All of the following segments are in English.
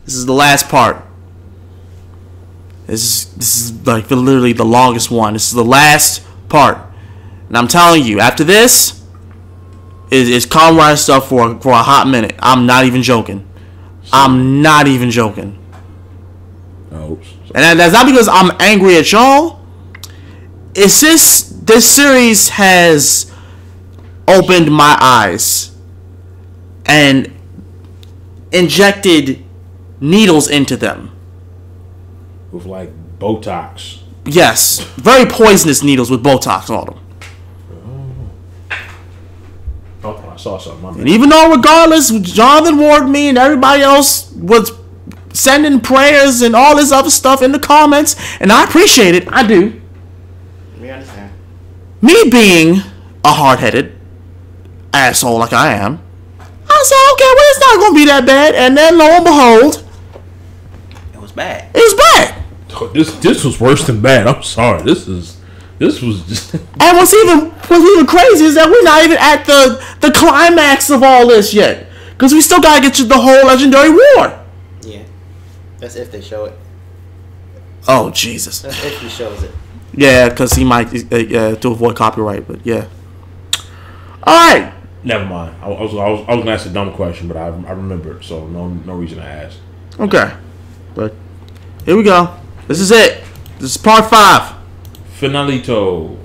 This is the last part. This is like literally the longest one. This is the last part. And I'm telling you, after this, it's Conrad stuff for a hot minute. I'm not even joking. I'm not even joking. Oh, and that's not because I'm angry at y'all. It's just this series has opened my eyes and injected needles into them. With like Botox. Yes, very poisonous needles with Botox on them. Oh, I saw something. And even though, regardless, Jonathan warned me and everybody else was sending prayers and all this other stuff in the comments, and I appreciate it. I do. We understand. Me being a hard-headed asshole like I am, I said, okay, well, it's not going to be that bad. And then, lo and behold, It was bad. it was bad. Oh, this was worse than bad. I'm sorry. This was just. And what's even crazy is that we're not even at the climax of all this yet. Because we still got to get to the whole Legendary War. Yeah. That's if they show it. Oh, Jesus. That's if he shows it. Yeah, because he might, to avoid copyright, but yeah. All right. Never mind. I was gonna ask a dumb question, but I remembered, so no reason to ask. Okay. But here we go. This is it. This is part 5. Finalito.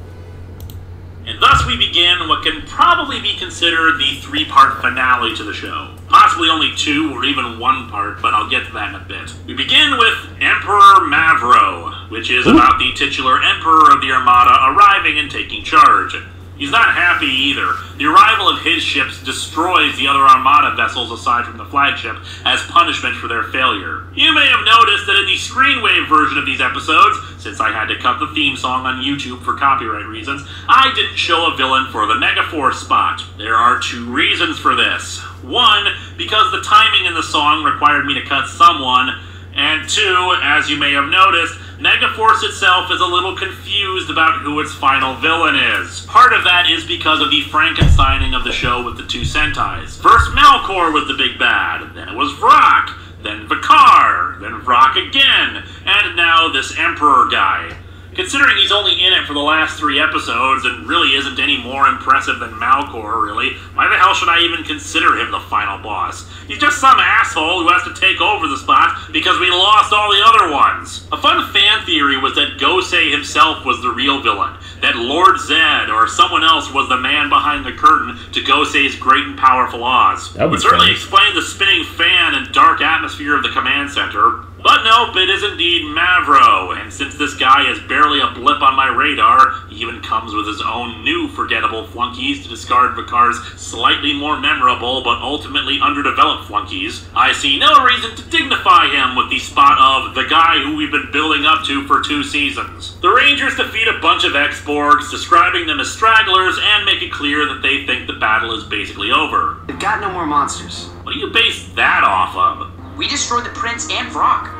And thus we begin what can probably be considered the 3-part finale to the show. Possibly only 2 or even 1 part, but I'll get to that in a bit. We begin with Emperor Mavro, which is about the titular Emperor of the Armada arriving and taking charge. He's not happy either. The arrival of his ships destroys the other Armada vessels aside from the flagship as punishment for their failure. You may have noticed that in the screenwave version of these episodes, since I had to cut the theme song on YouTube for copyright reasons, I didn't show a villain for the Megaforce spot. There are 2 reasons for this. 1, because the timing in the song required me to cut someone, and 2, as you may have noticed, Megaforce itself is a little confused about who its final villain is. Part of that is because of the Frankensteining of the show with the 2 Sentais. First Melkor was the big bad, then it was Vrock, then Vakar, then Vrock again, and now this Emperor guy. Considering he's only in it for the last 3 episodes and really isn't any more impressive than Melkor, really, why the hell should I even consider him the final boss? He's just some asshole who has to take over the spot because we lost all the other ones. A fun fan theory was that Gosei himself was the real villain, that Lord Zed or someone else was the man behind the curtain to Gosei's great and powerful Oz. It would certainly explain the spinning fan and dark atmosphere of the command center. But nope, it is indeed Mavro, and since this guy is barely a blip on my radar, he even comes with his own new forgettable flunkies to discard Vakar's slightly more memorable but ultimately underdeveloped flunkies, I see no reason to dignify him with the spot of the guy who we've been building up to for 2 seasons. The Rangers defeat a bunch of X-Borgs, describing them as stragglers, and make it clear that they think the battle is basically over. We've got no more monsters. What do you base that off of? We destroyed the Prince and Vrock.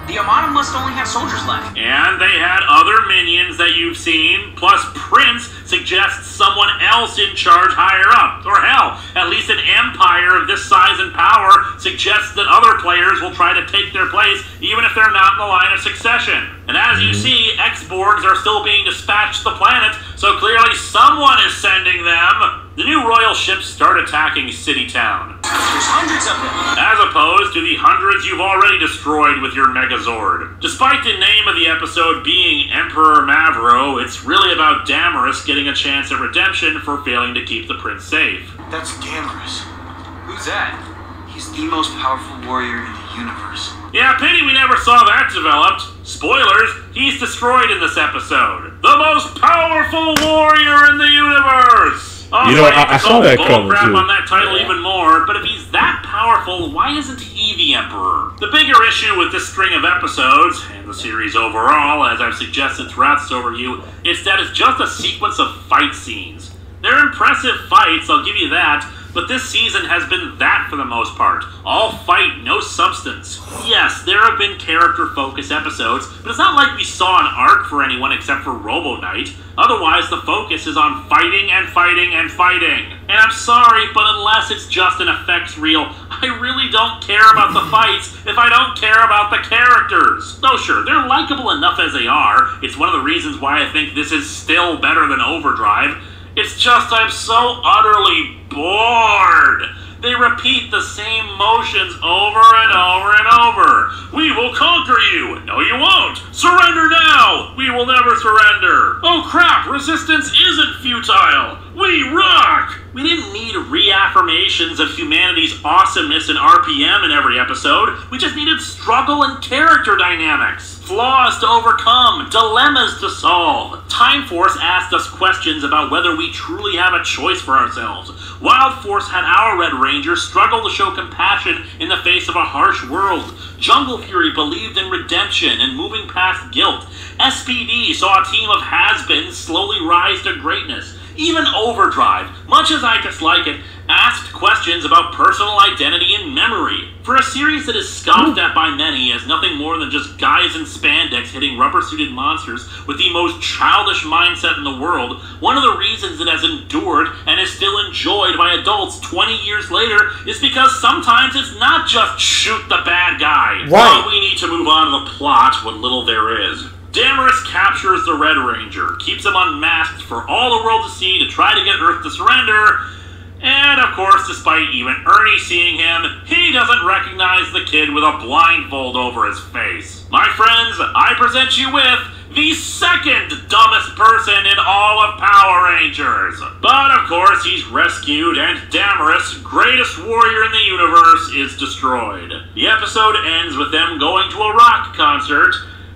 The Armada must only have soldiers left. And they had other minions that you've seen, plus Prince suggests someone else in charge higher up. Or hell, at least an empire of this size and power suggests that other players will try to take their place, even if they're not in the line of succession. And as you see, X-Borgs are still being dispatched to the planet, so clearly someone is sending them. The new royal ships start attacking Citytown. There's hundreds of them. As opposed to the hundreds you've already destroyed with your Megazord. Despite the name of the episode being Emperor Mavro, it's really about Damaris getting a chance at redemption for failing to keep the prince safe. That's Damaris. Who's that? He's the most powerful warrior in the universe. Yeah, pity we never saw that developed. Spoilers, he's destroyed in this episode. The most powerful warrior in the universe! You know, I saw that coming too. On that title even more, but if he's that powerful, why isn't he the Emperor? The bigger issue with this string of episodes, and the series overall, as I've suggested throughout this overview, is that it's just a sequence of fight scenes. They're impressive fights, I'll give you that, but this season has been that for the most part. All fight, no substance. Yes, there have been character-focused episodes, but it's not like we saw an arc for anyone except for Robo Knight. Otherwise, the focus is on fighting and fighting and fighting. And I'm sorry, but unless it's just an effects reel, I really don't care about the fights if I don't care about the characters. Though sure, they're likable enough as they are. It's one of the reasons why I think this is still better than Overdrive. It's just I'm so utterly bored. They repeat the same motions over and over and over. We will conquer you. No, you won't. Surrender now. We will never surrender. Oh crap, resistance isn't futile. We rock. We didn't need reaffirmations of humanity's awesomeness and RPM in every episode. We just needed struggle and character dynamics. Flaws to overcome, dilemmas to solve. Time Force asked us questions about whether we truly have a choice for ourselves. Wild Force had our Red Ranger struggle to show compassion in the face of a harsh world. Jungle Fury believed in redemption and moving past guilt. SPD saw a team of has-beens slowly rise to greatness. Even Overdrive, much as I dislike it, asked questions about personal identity and memory. For a series that is scoffed at by many as nothing more than just guys in spandex hitting rubber-suited monsters with the most childish mindset in the world, one of the reasons it has endured and is still enjoyed by adults 20 years later is because sometimes it's not just shoot the bad guy. Right. But we need to move on to the plot, what little there is. Damaris captures the Red Ranger, keeps him unmasked for all the world to see to try to get Earth to surrender, and of course, despite even Ernie seeing him, he doesn't recognize the kid with a blindfold over his face. My friends, I present you with the second dumbest person in all of Power Rangers. But of course, he's rescued, and Damaris, greatest warrior in the universe, is destroyed. The episode ends with them going to a rock concert,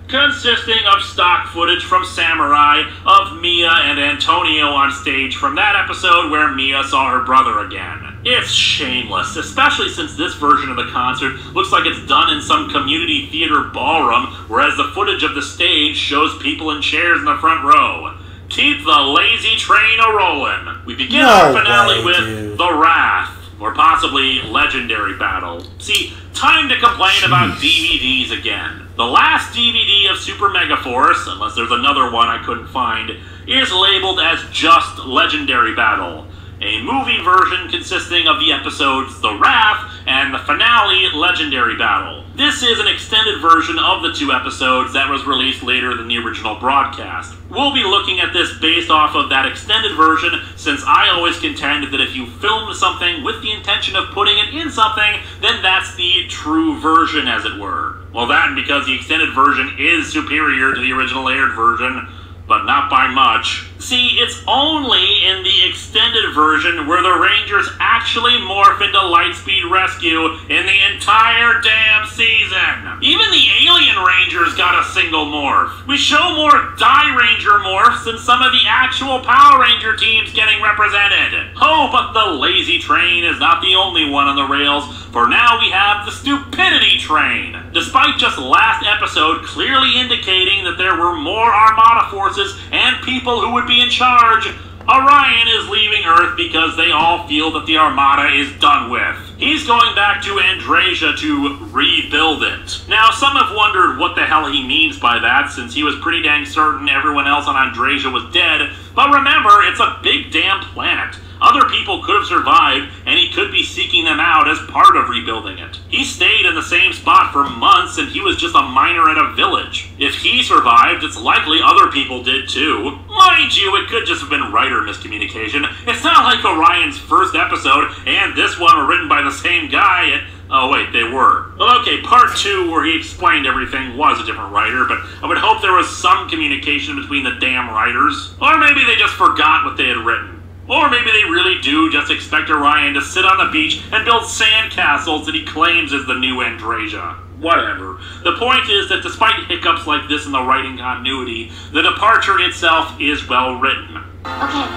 consisting of stock footage from Samurai of Mia and Antonio on stage from that episode where Mia saw her brother again. It's shameless, especially since this version of the concert looks like it's done in some community theater ballroom, whereas the footage of the stage shows people in chairs in the front row. Keep the lazy train a-rollin'. We begin our finale with The Wrath, or possibly Legendary Battle. See, time to complain about DVDs again. The last DVD of Super Megaforce, unless there's another one I couldn't find, is labeled as just Legendary Battle, a movie version consisting of the episodes The Wrath and the finale Legendary Battle. This is an extended version of the two episodes that was released later than the original broadcast. We'll be looking at this based off of that extended version, since I always contend that if you filmed something with the intention of putting it in something, then that's the true version, as it were. Well, that and because the extended version is superior to the original aired version, but not by much. See, it's only in the extended version where the Rangers actually morph into Lightspeed Rescue in the entire damn season. Even the Alien Rangers got a single morph. We show more Die Ranger morphs than some of the actual Power Ranger teams getting represented. Oh, but the lazy train is not the only one on the rails, for now we have the stupidity train. Despite just last episode clearly indicating that there were more Armada forces and people who would be in charge, Orion is leaving Earth because they all feel that the Armada is done with. He's going back to Andrasia to rebuild it. Now, some have wondered what the hell he means by that, since he was pretty dang certain everyone else on Andrasia was dead, but remember, it's a big damn planet. Other people could have survived, and he could be seeking them out as part of rebuilding it. He stayed in the same spot for months, and he was just a miner at a village. If he survived, it's likely other people did too. Mind you, it could just have been writer miscommunication. It's not like Orion's first episode and this one were written by the same guy. Oh wait, they were. Well, okay, part 2, where he explained everything, was a different writer, but I would hope there was some communication between the damn writers. Or maybe they just forgot what they had written. Or maybe they really do just expect Orion to sit on the beach and build sand castles that he claims is the new Andrasia. Whatever. The point is that despite hiccups like this in the writing continuity, the departure itself is well written. Okay,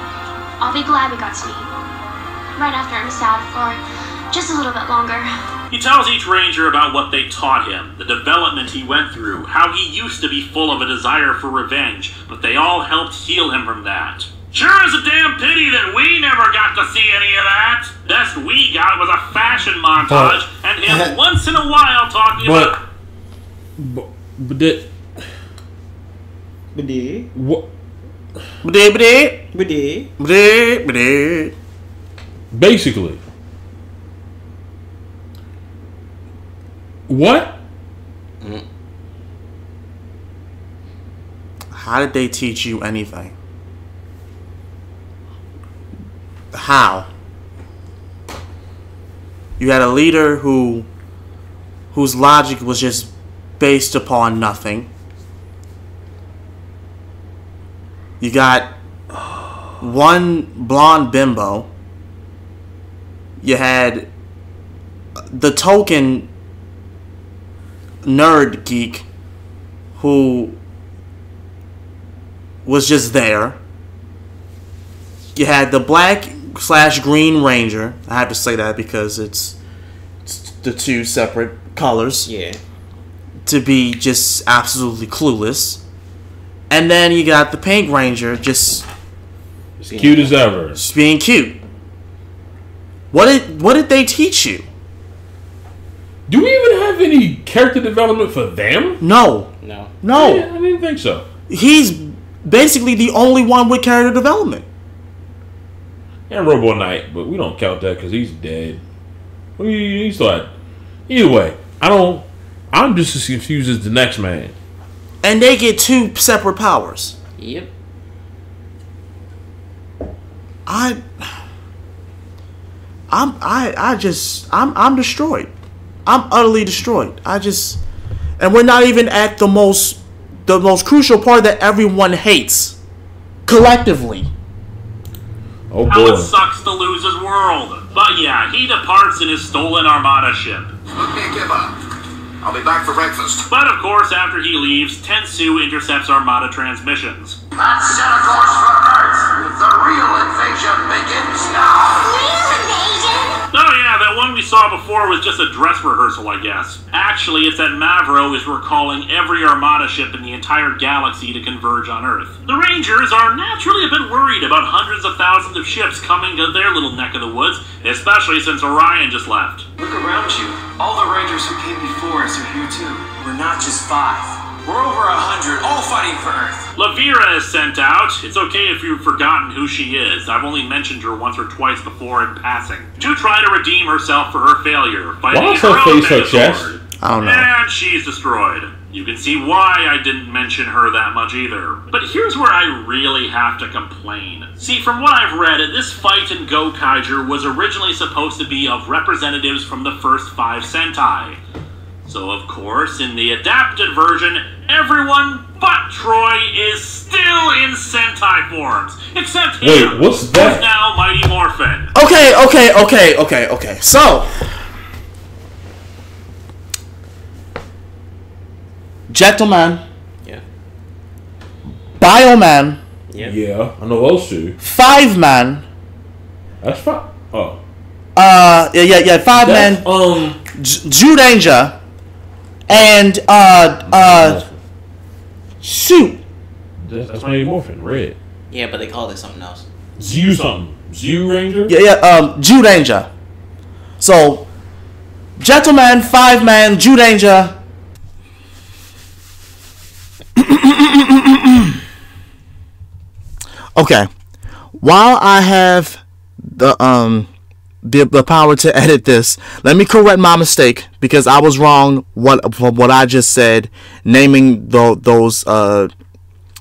I'll be glad we got to meet. Right after I'm south for just a little bit longer. He tells each Ranger about what they taught him, the development he went through, how he used to be full of a desire for revenge, but they all helped heal him from that. Sure is a damn pity that we never got to see any of that. Best we got was a fashion montage and him once in a while talking about... But that... What? Basically, What? How did they teach you anything? How? You had a leader whose logic was just based upon nothing. You got one blonde bimbo. You had the token nerd geek who was just there. You had the black/green ranger. I have to say that because it's the two separate colors. Yeah. To be just absolutely clueless. And then you got the pink ranger just Cute as ever. just being cute. What did they teach you? Do we even have any character development for them? No. No. No. Yeah, I didn't think so. He's basically the only one with character development. And Robo Knight, but we don't count that because he's dead. He's like, either way, I'm just as confused as the next man. And they get two separate powers. Yep. I'm destroyed. I'm utterly destroyed. And we're not even at the most crucial part that everyone hates collectively. Oh How it boy. sucks to lose his world. But yeah, he departs in his stolen Armada ship. Okay, give up. I'll be back for breakfast. But of course, after he leaves, Tensu intercepts Armada transmissions. Let's set a course for Earth. The real invasion begins now. Real invasion? Oh yeah, that one we saw before was just a dress rehearsal, I guess. Actually, it's that Mavro is recalling every Armada ship in the entire galaxy to converge on Earth. The Rangers are naturally a bit worried about hundreds of thousands of ships coming to their little neck of the woods, especially since Orion just left. Look around you. All the Rangers who came before us are here too. We're not just 5. We're over 100, all fighting for Earth. Lavira is sent out. It's okay if you've forgotten who she is. I've only mentioned her once or twice before in passing. To try to redeem herself for her failure, fighting Why is her her own face her Megazord. chest? I don't know. And she's destroyed. You can see why I didn't mention her that much either. But here's where I really have to complain. See, from what I've read, this fight in Gokaiger was originally supposed to be of representatives from the first 5 Sentai. So of course, in the adapted version, everyone but Troy is still in Sentai forms. Except him, Wait, what's that? who's now Mighty Morphin. Okay. So, Gentleman, Yeah. Bioman, Yeah. Yeah, I know those two. 5-man, That's fine. Oh. 5-man, That's, Judanger, and shoot, that's Mighty Morphin, red. Yeah, but they called it something else. Zoo something. Zoo Ranger? Judanger. So, Gentleman, 5-man, Judanger. Okay, while I have the power to edit this, let me correct my mistake because I was wrong from what I just said, naming those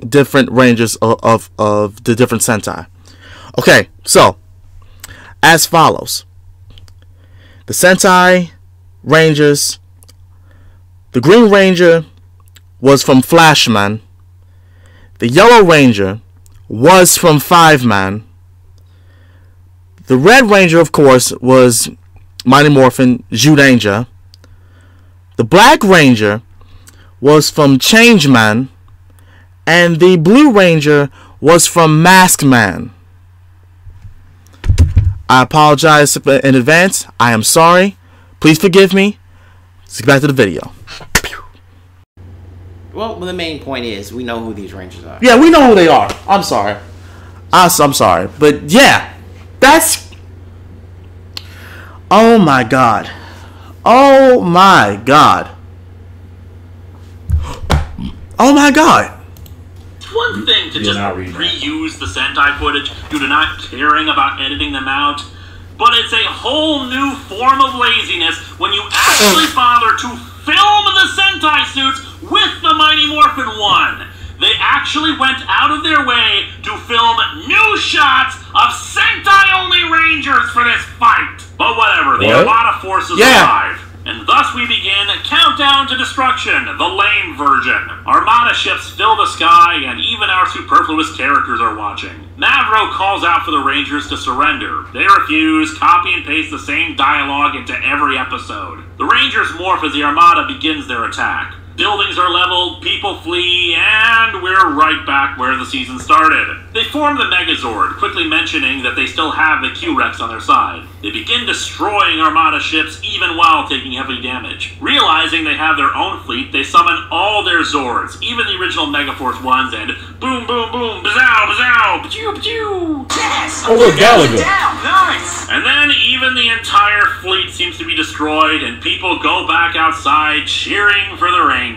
different ranges of the different Sentai. Okay, so as follows: the Sentai Rangers, the Green Ranger was from Flashman, the Yellow Ranger was from 5-man, the Red Ranger, of course, was Mighty Morphin Judanger, the Black Ranger was from Changeman, and the Blue Ranger was from Maskman. I apologize in advance. I am sorry. Please forgive me. Let's get back to the video. Well, the main point is we know who these Rangers are. Yeah, we know who they are. I'm sorry. I'm sorry. But yeah, that's... Oh my god. Oh my god. Oh my god. It's one thing to just not read that. reuse the Sentai footage due to not caring about editing them out, but it's a whole new form of laziness when you actually bother to the Sentai suits with the Mighty Morphin One. They actually went out of their way to film new shots of Sentai-only Rangers for this fight. But whatever, the Armada forces arrive. And thus we begin Countdown to Destruction, the lame version. Armada ships fill the sky, and even our superfluous characters are watching. Mavro calls out for the Rangers to surrender. They refuse, copy and paste the same dialogue into every episode. The Rangers morph as the Armada begins their attack. Buildings are leveled, people flee, and we're right back where the season started. They form the Megazord, quickly mentioning that they still have the Q-Rex on their side. They begin destroying Armada ships even while taking heavy damage. Realizing they have their own fleet, they summon all their Zords, even the original Megaforce ones, and boom, boom, boom, bazow, bazow, pachoo, pachoo. Yes! Oh, look, Gallagher. Down! Nice! And then even the entire fleet seems to be destroyed, and people go back outside cheering for the Rangers. You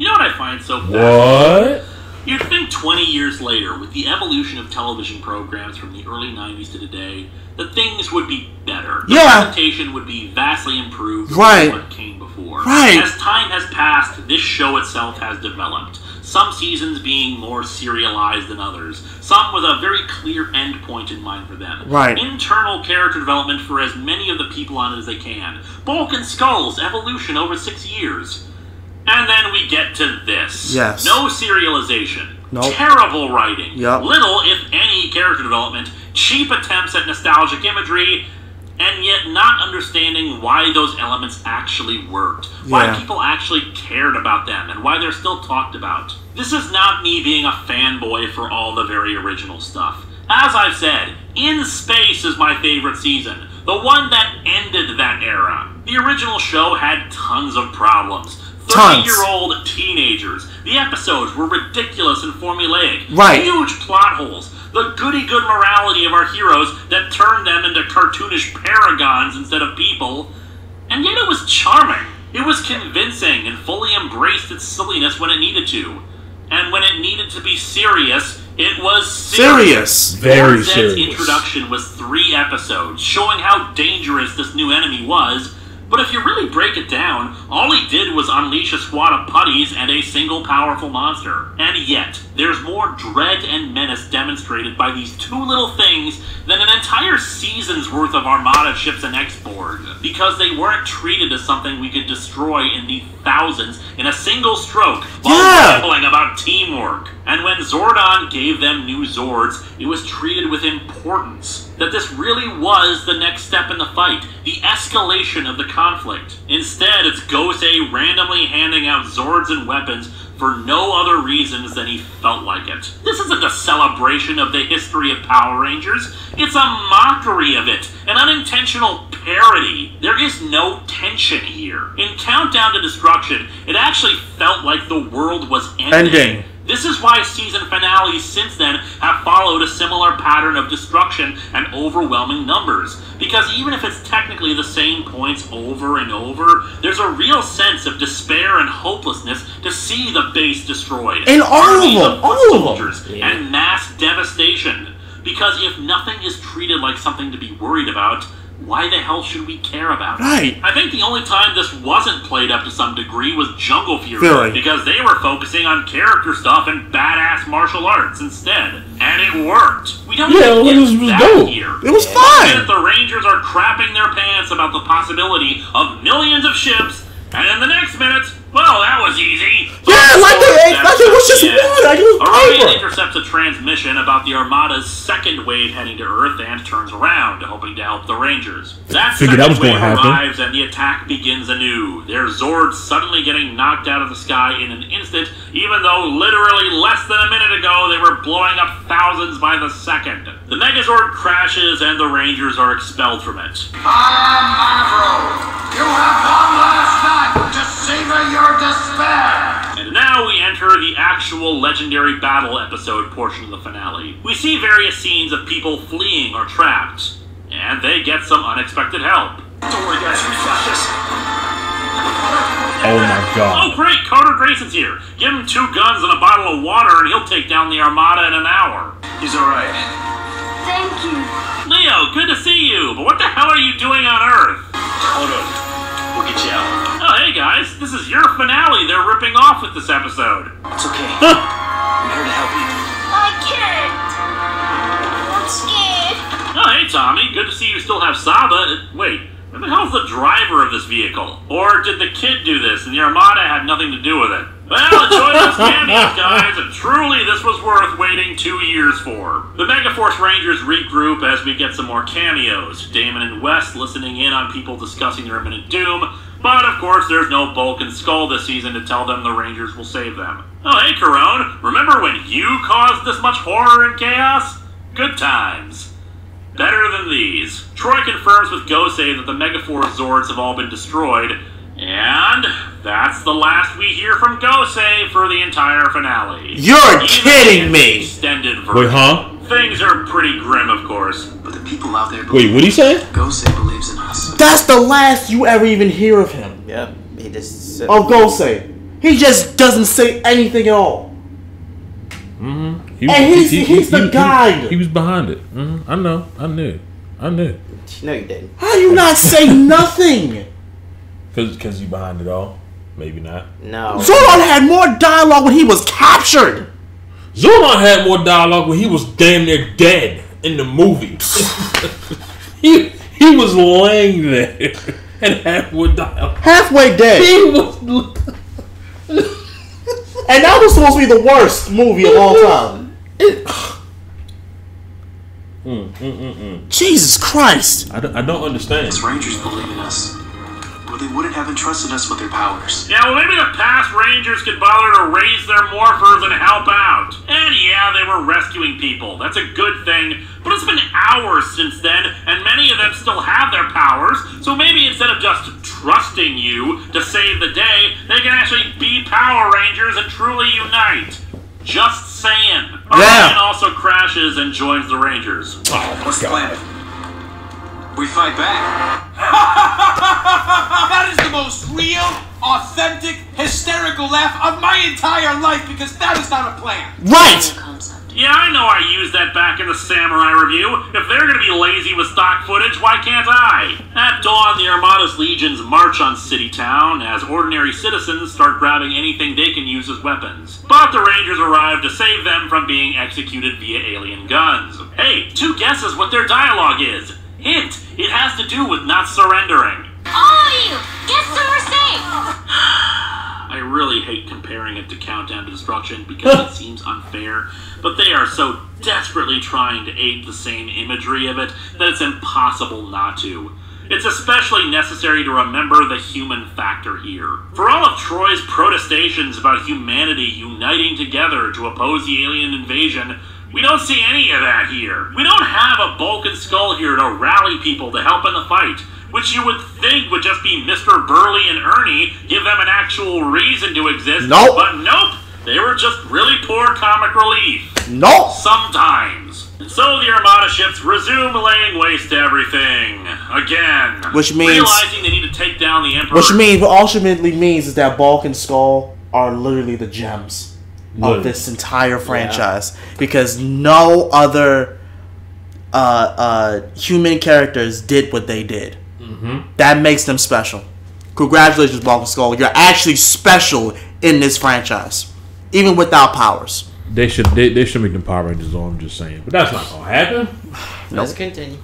know what I find so bad? What? You'd think 20 years later, with the evolution of television programs from the early 90s to today, that things would be better. The presentation would be vastly improved from what came before. As time has passed, this show itself has developed. Some seasons being more serialized than others. Some with a very clear end point in mind for them. Internal character development for as many of the people on it as they can. Bulk and Skull's evolution over 6 years. And then we get to this. No serialization. Terrible writing. Little, if any, character development. Cheap attempts at nostalgic imagery. And yet not understanding why those elements actually worked. Why people actually cared about them. And why they're still talked about. This is not me being a fanboy for all the very original stuff. As I've said, In Space is my favorite season. The one that ended that era. The original show had tons of problems. 30-year-old teenagers. The episodes were ridiculous and formulaic. Huge plot holes. The goody-good morality of our heroes that turned them into cartoonish paragons instead of people. And yet it was charming. It was convincing and fully embraced its silliness when it needed to. And when it needed to be serious, it was serious. Very Zed's serious. introduction was 3 episodes, showing how dangerous this new enemy was. But if you really break it down, all he did was unleash a squad of putties and a single powerful monster. And yet, there's more dread and menace demonstrated by these 2 little things than an entire season's worth of Armada ships and X-Borg. Because they weren't treated as something we could destroy in the thousands in a single stroke while rambling about teamwork. And when Zordon gave them new Zords, it was treated with importance. That this really was the next step in the fight, the escalation of the conflict. Instead, it's Gosei randomly handing out Zords and weapons for no other reasons than he felt like it. This isn't a celebration of the history of Power Rangers. It's a mockery of it, an unintentional parody. There is no tension here. In Countdown to Destruction, it actually felt like the world was ending. This is why season finales since then have followed a similar pattern of destruction and overwhelming numbers. Because even if it's technically the same points over and over, there's a real sense of despair and hopelessness to see the base destroyed. And all of them. And mass devastation. Because if nothing is treated like something to be worried about, why the hell should we care about it? I think the only time this wasn't played up to some degree was Jungle Fury. Because they were focusing on character stuff and badass martial arts instead. And it worked. We don't even get that here. It was fine. The Rangers are crapping their pants about the possibility of millions of ships, and in the next minute, well, that was easy. Like it was just one. Like it was Orion intercepts a transmission about the Armada's second wave heading to Earth and turns around, hoping to help the Rangers. That Figured that was second going wave to happen. arrives and the attack begins anew. Their Zords suddenly getting knocked out of the sky in an instant, even though literally less than a minute ago they were blowing up thousands by the second. The Megazord crashes and the Rangers are expelled from it. I am Mavro. You have one last night to savor your despair. And now we enter the actual legendary battle episode portion of the finale. We see various scenes of people fleeing or trapped, and they get some unexpected help. Don't worry, guys, we got this. Oh my god. Oh great, Carter Grayson's here. Give him 2 guns and a bottle of water and he'll take down the Armada in an hour. He's alright. Thank you. Leo, good to see you, but what the hell are you doing on Earth? Hold on. We'll get you out. guys. This is your finale they're ripping off with this episode. It's okay. I'm here to help you. I can't. I'm scared. Oh, hey, Tommy. Good to see you still have Saba. Wait, who the hell's the driver of this vehicle? Or did the kid do this and the Armada had nothing to do with it? Well, enjoy those cameos, guys, and truly this was worth waiting 2 years for. The Megaforce Rangers regroup as we get some more cameos. Damon and West listening in on people discussing their imminent doom, but of course there's no Bulk and Skull this season to tell them the Rangers will save them. Oh, hey, Corone, remember when you caused this much horror and chaos? Good times. Better than these. Troy confirms with Gosei that the Megaforce Zords have all been destroyed, and that's the last we hear from Gosei for the entire finale. You're Even kidding in me! the extended version. Wait, huh? Things are pretty grim, of course. But the people out there Wait, believe. what'd he say? Gosei believes in us. That's the last you ever even hear of him. Yep. He just said, Of Gosei. He just doesn't say anything at all. Mm-hmm. And he's the guide. He was behind it. Mm-hmm. I know. I knew. No, you didn't. How do you not say nothing? Because you behind it all. Maybe not. No. Zordon had more dialogue when he was captured. Zordon had more dialogue when he was damn near dead in the movie. he was laying there and had more dialogue. Halfway dead. He was. And that was supposed to be the worst movie of all time. Jesus Christ. I don't understand. These Rangers believe in us. Or they wouldn't have entrusted us with their powers. Yeah, well, maybe the past Rangers could bother to raise their morphers and help out. And yeah, they were rescuing people. That's a good thing. But it's been hours since then, and many of them still have their powers. So maybe instead of just trusting you to save the day, they can actually be Power Rangers and truly unite. Just saying. Orion also crashes and joins the Rangers. What's the plan? We fight back. That is the most real, authentic, hysterical laugh of my entire life because that is not a plan. Right. Yeah, I know I used that back in the Samurai review. If they're gonna be lazy with stock footage, why can't I? At dawn, the Armada's legions march on City Town as ordinary citizens start grabbing anything they can use as weapons. But the Rangers arrive to save them from being executed via alien guns. Hey, 2 guesses what their dialogue is. Hint, it has to do with not surrendering. All of you, get somewhere safe. I really hate comparing it to Countdown to Destruction because it seems unfair, but they are so desperately trying to ape the same imagery of it that it's impossible not to. It's especially necessary to remember the human factor here. For all of Troy's protestations about humanity uniting together to oppose the alien invasion, we don't see any of that here. We don't have a Bulk and Skull here to rally people to help in the fight, which you would think would just be Mr. Burley and Ernie, give them an actual reason to exist. Nope. But nope, they were just really poor comic relief. Nope. Sometimes. And so the Armada ships resume laying waste to everything. Again. Which means... realizing they need to take down the Emperor. Which means, what ultimately means is that Bulk and Skull are literally the gems of this entire franchise. Because no other human characters did what they did. That makes them special. Congratulations, Bulk and Skull. You're actually special in this franchise. Even without powers. They should make them Power Rangers on, I'm just saying. But that's not gonna happen. Let's continue.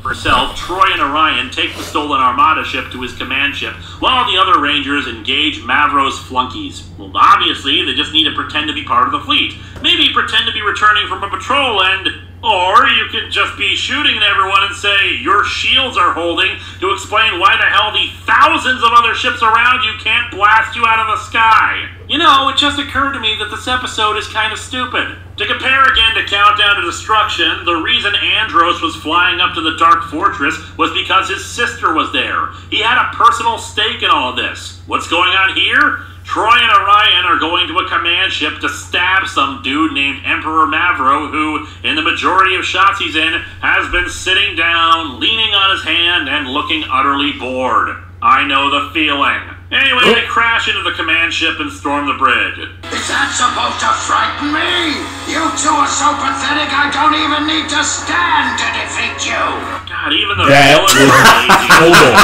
Herself, Troy and Orion take the stolen Armada ship to his command ship, while the other Rangers engage Mavro's flunkies. Well, obviously, they just need to pretend to be part of the fleet. Maybe pretend to be returning from a patrol and... or you could just be shooting at everyone and say your shields are holding to explain why the hell the thousands of other ships around you can't blast you out of the sky. You know, it just occurred to me that this episode is kind of stupid. To compare again to Countdown to Destruction, the reason Andros was flying up to the Dark Fortress was because his sister was there. He had a personal stake in all of this. What's going on here? Troy and Orion are going to a command ship to stab some dude named Emperor Mavro who, in the majority of shots he's in, has been sitting down, leaning on his hand, and looking utterly bored. I know the feeling. Anyway, they crash into the command ship and storm the bridge. Is that supposed to frighten me? You two are so pathetic I don't even need to stand to defeat you. God, even the That villains was- are lazy. Hold on.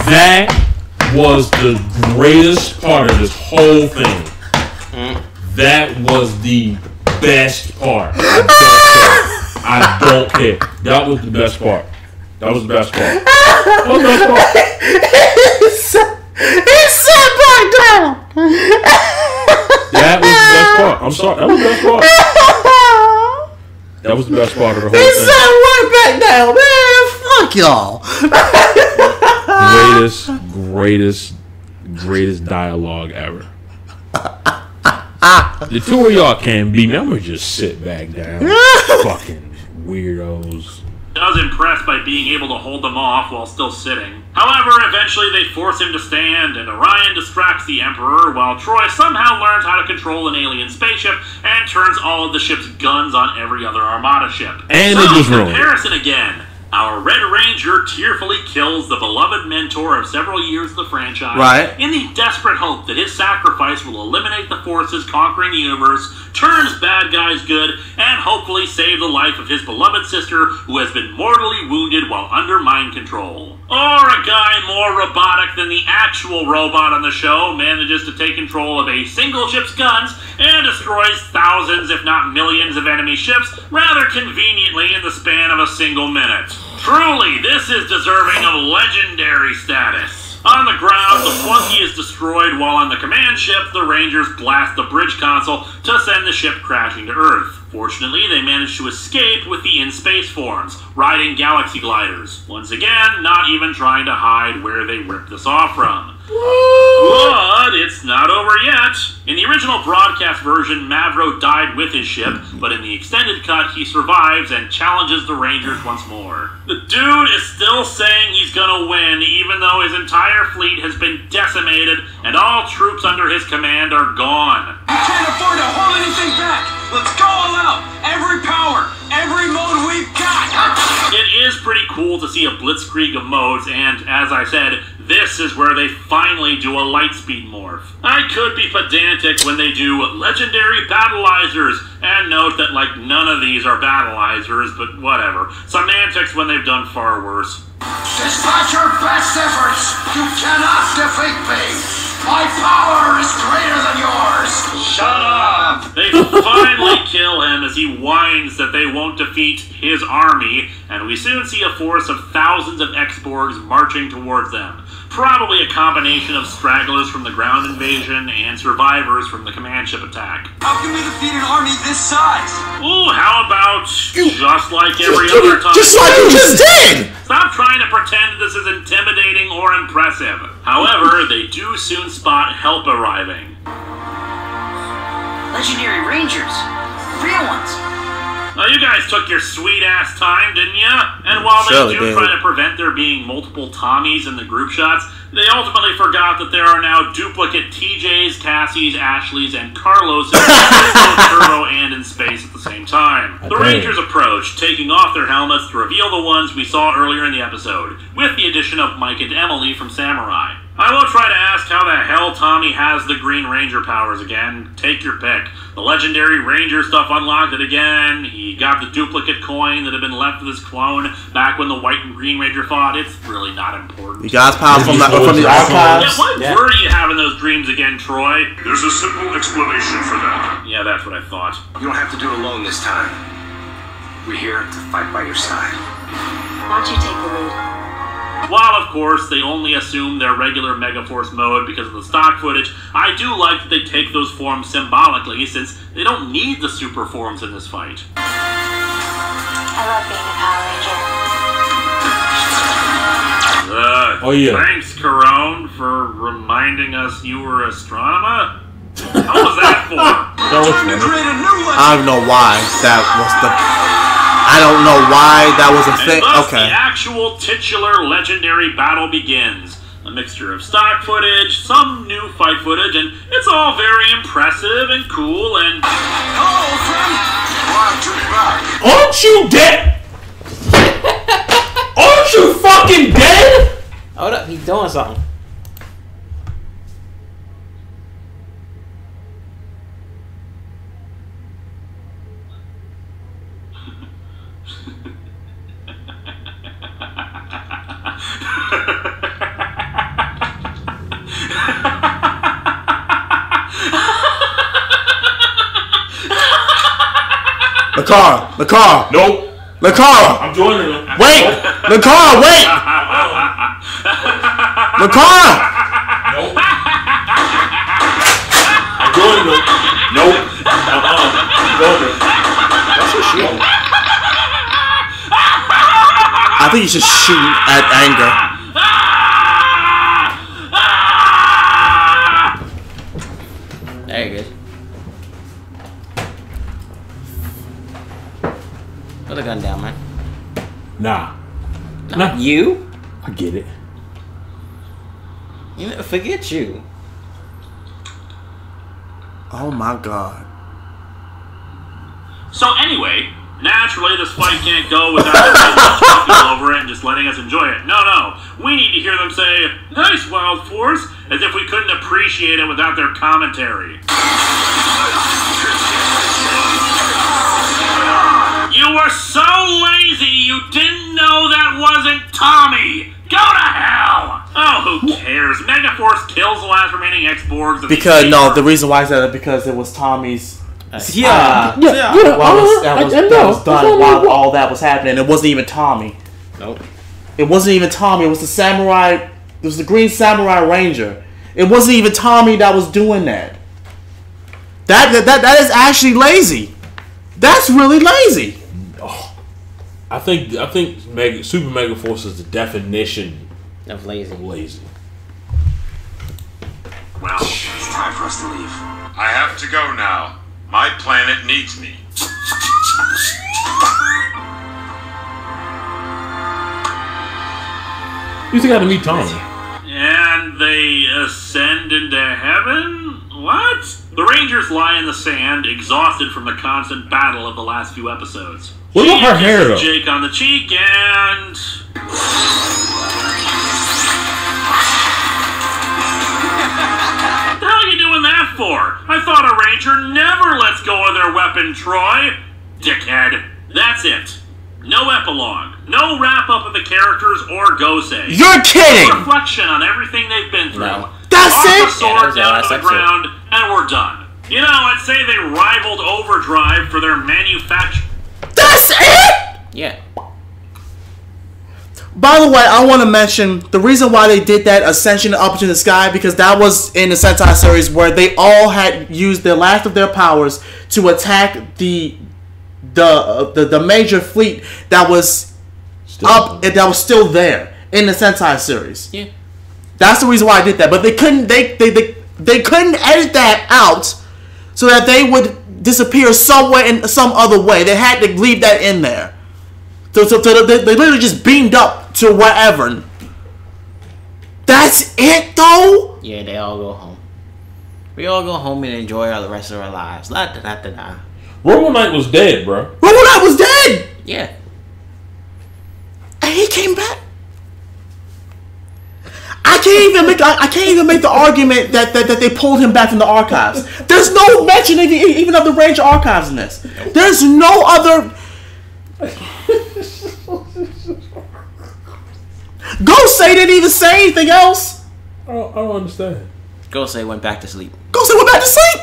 That was the greatest part of this whole thing. That was the best part. I don't care. That was the best part. That was the best part. He sat back down. That was the best part. I'm sorry. That was the best part. That was the best part of the whole He thing. sat right back down, man. Fuck y'all. Greatest dialogue ever. The two of y'all can't beat me. I'm gonna just sit back down. Fucking weirdos. Was impressed by being able to hold them off while still sitting. However, eventually they force him to stand, and Orion distracts the Emperor while Troy somehow learns how to control an alien spaceship and turns all of the ship's guns on every other Armada ship. And so, it was wrong. comparison again. Our Red Ranger tearfully kills the beloved mentor of several years of the franchise, Right. in the desperate hope that his sacrifice will eliminate the forces conquering the universe, turns bad guys good, and hopefully save the life of his beloved sister who has been mortally wounded while under mind control. Or a guy more robotic than the actual robot on the show manages to take control of a single ship's guns and destroys thousands, if not millions, of enemy ships rather conveniently in the span of a single minute. Truly, this is deserving of legendary status. On the ground, the flunky is destroyed while on the command ship, the Rangers blast the bridge console to send the ship crashing to Earth. Fortunately, they manage to escape with the in-space forms, riding galaxy gliders. Once again, not even trying to hide where they ripped this off from. But it's not over yet. In the original broadcast version, Mavro died with his ship, but in the extended cut, he survives and challenges the Rangers once more. The dude is still saying he's gonna win, even though his entire fleet has been decimated and all troops under his command are gone. We can't afford to hold anything back. Let's go all out. Every power, every mode we've got. It is pretty cool to see a blitzkrieg of modes, and as I said, this is where they finally do a lightspeed morph. I could be pedantic when they do legendary battleizers, and note that like none of these are battleizers, but whatever. Semantics when they've done far worse. Dispatch your best efforts! You cannot defeat me! My power is greater than yours! Shut up! They finally kill him as he whines that they won't defeat his army, and we soon see a force of thousands of X-Borgs marching towards them. Probably a combination of stragglers from the ground invasion and survivors from the command ship attack. How can we defeat an army this size? Ooh, how about just like every other time? Just like you just did! Stop trying to pretend this is intimidating or impressive. However, they do soon spot help arriving. Legendary Rangers. Real ones. Now, you guys took your sweet-ass time, didn't ya? And while they do try to prevent there being multiple Tommies in the group shots, they ultimately forgot that there are now duplicate TJs, Cassies, Ashleys, and Carloses in both Turbo and in space at the same time. The Rangers approach, taking off their helmets to reveal the ones we saw earlier in the episode, with the addition of Mike and Emily from Samurai. I won't try to ask how the hell Tommy has the Green Ranger powers again. Take your pick. The legendary Ranger stuff unlocked it again. He got the duplicate coin that had been left with his clone back when the White and Green Ranger fought. It's really not important. You guys power from the archives. Yeah, why were you having those dreams again, Troy? There's a simple explanation for that. Yeah, that's what I thought. You don't have to do it alone this time. We're here to fight by your side. Why don't you take the lead? While, of course, they only assume their regular Megaforce mode because of the stock footage, I do like that they take those forms symbolically, since they don't need the super forms in this fight. I love being a Power Ranger. Oh, yeah. Thanks, Corone, for reminding us you were astronomer. How was that for? I don't know why that was the... I don't know why that was a thing. And thus Okay. the actual titular legendary battle begins. A mixture of stock footage, some new fight footage, and it's all very impressive and cool and... Hello, friend! Glad you're back. Aren't you dead? Aren't you fucking dead? Hold up, he's doing something. Linkara. Nope. Linkara. I'm joining them. Wait. Linkara, wait. Linkara. Nope. I'm joining them. Nope. What's your shooting? I think you should shoot at anger. There you go. Put the gun down, man. Nah. You? I get it. You know, forget you. Oh my god. So anyway, naturally this fight can't go without the ladies talking over it and just letting us enjoy it. No. We need to hear them say, "Nice, Wild Force," as if we couldn't appreciate it without their commentary. You were so lazy you didn't know that wasn't Tommy! Go to hell! Oh, who cares? Megaforce kills the last remaining X-Borgs. Because, no, the reason why I said it because it was Tommy's... Yeah. That was done while all that was happening. It wasn't even Tommy. Nope. It wasn't even Tommy. It was the samurai... It was the Green Samurai Ranger. It wasn't even Tommy that was doing that. That is actually lazy. That's really lazy. I think Super Megaforce is the definition of lazy. Well, It's time for us to leave. I have to go now. My planet needs me. You still got to meet Tommy. and they ascend into heaven? What? The Rangers lie in the sand, exhausted from the constant battle of the last few episodes. What about her hair, though? Jake on the cheek and... What the hell are you doing that for? I thought a Ranger never lets go of their weapon, Troy. Dickhead. That's it. No epilogue. No wrap-up of the characters or Gosei. You're kidding! No reflection on everything they've been through. No. That's Toss it? the sword Yeah, down to the that's it. ground, and we're done. You know, I'd say they rivaled Overdrive for their manufacture. That's it? Yeah. By the way, I want to mention the reason why they did that Ascension up to the sky, because that was in the Sentai series where they all had used the last of their powers to attack the major fleet that was up and that was still there in the Sentai series. Yeah. That's the reason why I did that. But they couldn't they couldn't edit that out so that they would disappear somewhere in some other way. They had to leave that in there. So they literally just beamed up to wherever. That's it, though? Yeah, they all go home. We all go home and enjoy the rest of our lives. La da da da da. Robo Knight was dead, bro. Robo Knight was dead! Yeah. And he came back. I can't even make the argument that they pulled him back from the archives. There's no mention even of the Ranger archives in this. There's no other... Gosei didn't even say anything else. I don't understand. Gosei went back to sleep. Gosei went back to sleep.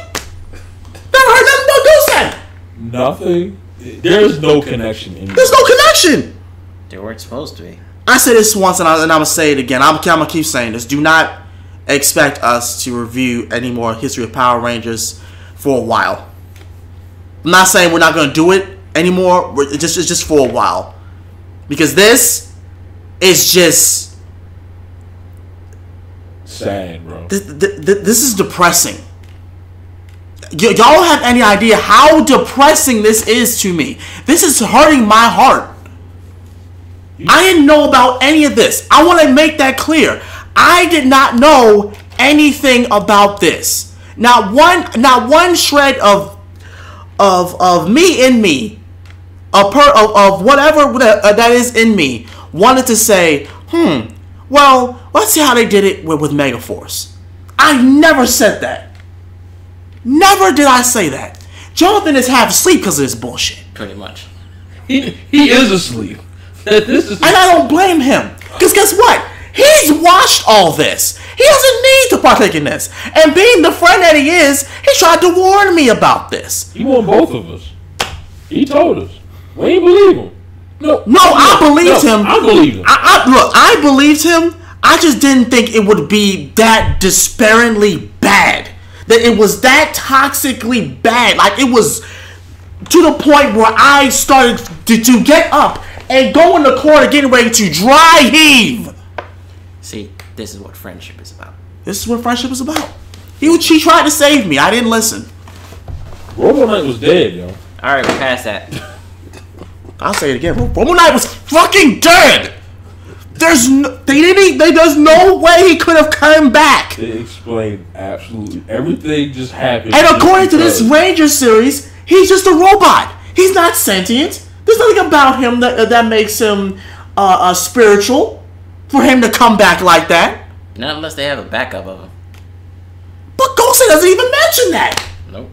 Never heard nothing about Gosei. Nothing. There's no connection. There's no connection. They weren't supposed to be. I said this once and I'm going to say it again. I'm going to keep saying this. Do not expect us to review any more History of Power Rangers for a while. I'm not saying we're not going to do it anymore. It's just for a while. Because this is just... sad, bro. This is depressing. Y'all have any idea how depressing this is to me? This is hurting my heart. I didn't know about any of this. I want to make that clear. I did not know anything about this. Not one shred of me in me, of whatever that is in me, wanted to say, well, let's see how they did it with Megaforce. I never said that. Never did I say that. Jonathan is half asleep because of this bullshit. Pretty much. He is asleep. This is And I don't blame him. Because guess what? He's watched all this. He doesn't need to partake in this. And being the friend that he is, he tried to warn me about this. He warned both of us. He told us. We ain't believe him. No, I believed him. I believed him. I believed him. I just didn't think it would be that despairingly bad. That it was that toxically bad. Like, it was to the point where I started to get up and go in the corner getting ready to dry heave. See, this is what friendship is about. This is what friendship is about. He tried to save me. I didn't listen. Robo Knight was dead, yo. Alright, we're past that. I'll say it again. Robo Knight was fucking dead. There's no way he could have come back. They explained absolutely everything just happened. And according to this Ranger series, he's just a robot. He's not sentient. There's nothing about him that makes him spiritual for him to come back like that. Not unless they have a backup of him. But Ghostly doesn't even mention that. Nope.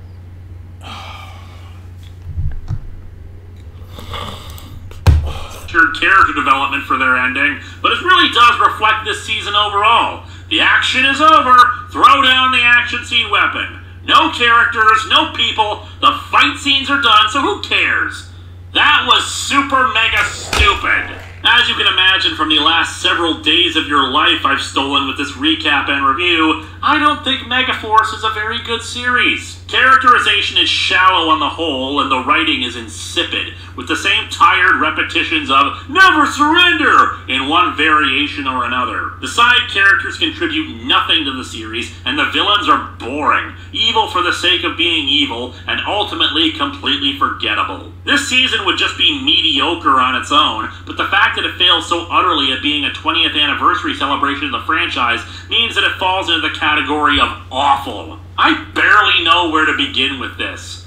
Character development for their ending, but it really does reflect this season overall. The action is over. Throw down the action scene weapon. No characters, no people. The fight scenes are done, so who cares? That was super mega stupid. As you can imagine from the last several days of your life I've stolen with this recap and review, I don't think Megaforce is a very good series. Characterization is shallow on the whole, and the writing is insipid, with the same tired repetitions of "never surrender" in one variation or another. The side characters contribute nothing to the series, and the villains are boring, evil for the sake of being evil, and ultimately completely forgettable. This season would just be mediocre on its own, but the fact that it fails so utterly at being a 20th anniversary celebration of the franchise means that it falls into the category of awful. I barely know where to begin with this.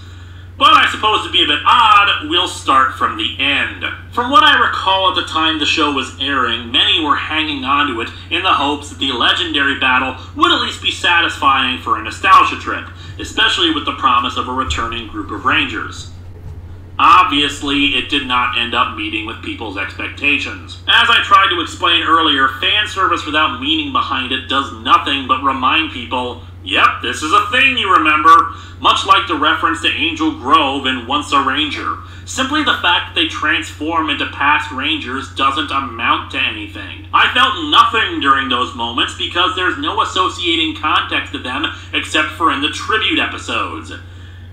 But I suppose to be a bit odd, we'll start from the end. From what I recall at the time the show was airing, many were hanging on to it in the hopes that the legendary battle would at least be satisfying for a nostalgia trip, especially with the promise of a returning group of Rangers. Obviously, it did not end up meeting with people's expectations. As I tried to explain earlier, fan service without meaning behind it does nothing but remind people, yep, this is a thing you remember, much like the reference to Angel Grove in Once a Ranger. Simply the fact that they transform into past Rangers doesn't amount to anything. I felt nothing during those moments because there's no associating context to them except for in the tribute episodes.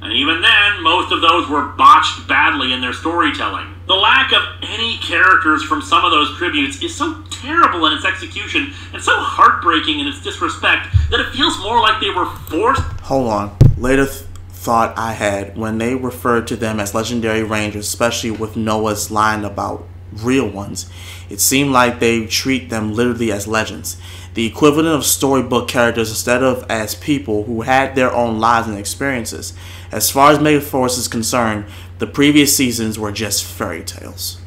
And even then, most of those were botched badly in their storytelling. The lack of any characters from some of those tributes is so terrible in its execution and so heartbreaking in its disrespect that it feels more like they were forced. Hold on. Later thought I had when they referred to them as legendary Rangers, especially with Noah's line about real ones, it seemed like they treat them literally as legends, the equivalent of storybook characters instead of as people who had their own lives and experiences. As far as Megaforce is concerned, the previous seasons were just fairy tales.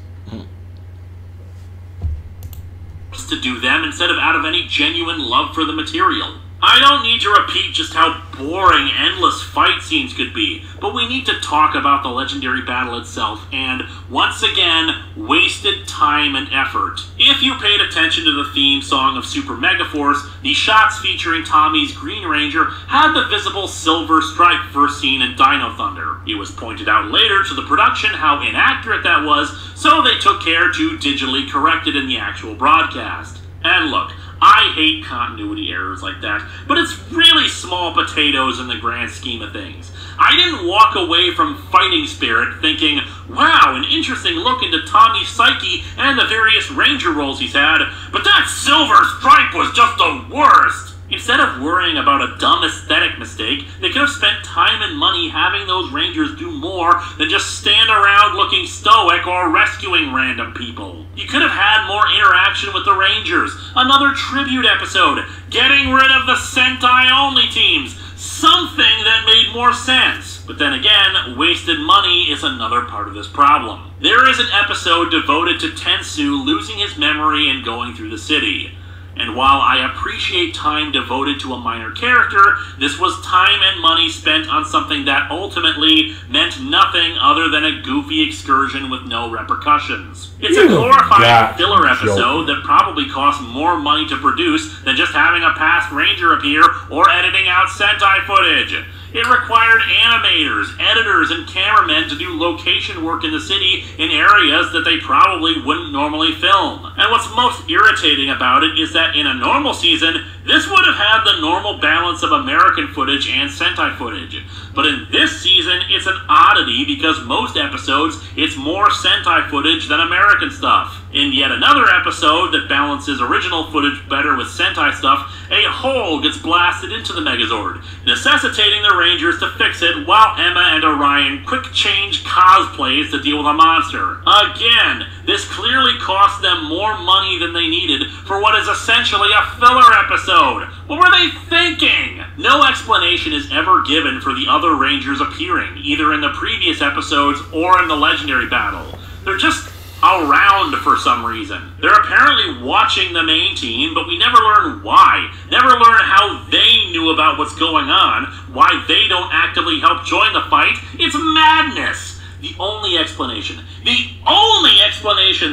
To do them instead of out of any genuine love for the material. I don't need to repeat just how boring endless fight scenes could be, but we need to talk about the legendary battle itself and, once again, wasted time and effort. If you paid attention to the theme song of Super Megaforce, the shots featuring Tommy's Green Ranger had the visible silver stripe first seen in Dino Thunder. It was pointed out later to the production how inaccurate that was, so they took care to digitally correct it in the actual broadcast. And look, I hate continuity errors like that, but it's really small potatoes in the grand scheme of things. I didn't walk away from Fighting Spirit thinking, wow, an interesting look into Tommy's psyche and the various Ranger roles he's had, but that silver stripe was just the worst! Instead of worrying about a dumb aesthetic mistake, they could have spent time and money having those Rangers do more than just stand around looking stoic or rescuing random people. You could have had more interaction with the Rangers, another tribute episode, getting rid of the Sentai-only teams, something that made more sense. But then again, wasted money is another part of this problem. There is an episode devoted to Tensu losing his memory and going through the city. And while I appreciate time devoted to a minor character, this was time and money spent on something that ultimately meant nothing other than a goofy excursion with no repercussions. It's a glorified filler episode that probably cost more money to produce than just having a past Ranger appear or editing out Sentai footage. It required animators, editors, and cameramen to do location work in the city in areas that they probably wouldn't normally film. And what's most irritating about it is that in a normal season, this would have had the normal balance of American footage and Sentai footage. But in this season, it's an oddity because most episodes, it's more Sentai footage than American stuff. In yet another episode that balances original footage better with Sentai stuff, a hole gets blasted into the Megazord, necessitating the Rangers to fix it while Emma and Orion quick change cosplays to deal with a monster. Again, this clearly cost them more money than they needed for what is essentially a filler episode. What were they thinking? No explanation is ever given for the other Rangers appearing, either in the previous episodes or in the Legendary Battle. They're just around for some reason. They're apparently watching the main team, but we never learn why. Never learn how they knew about what's going on, why they don't actively help join the fight. It's madness. The only explanation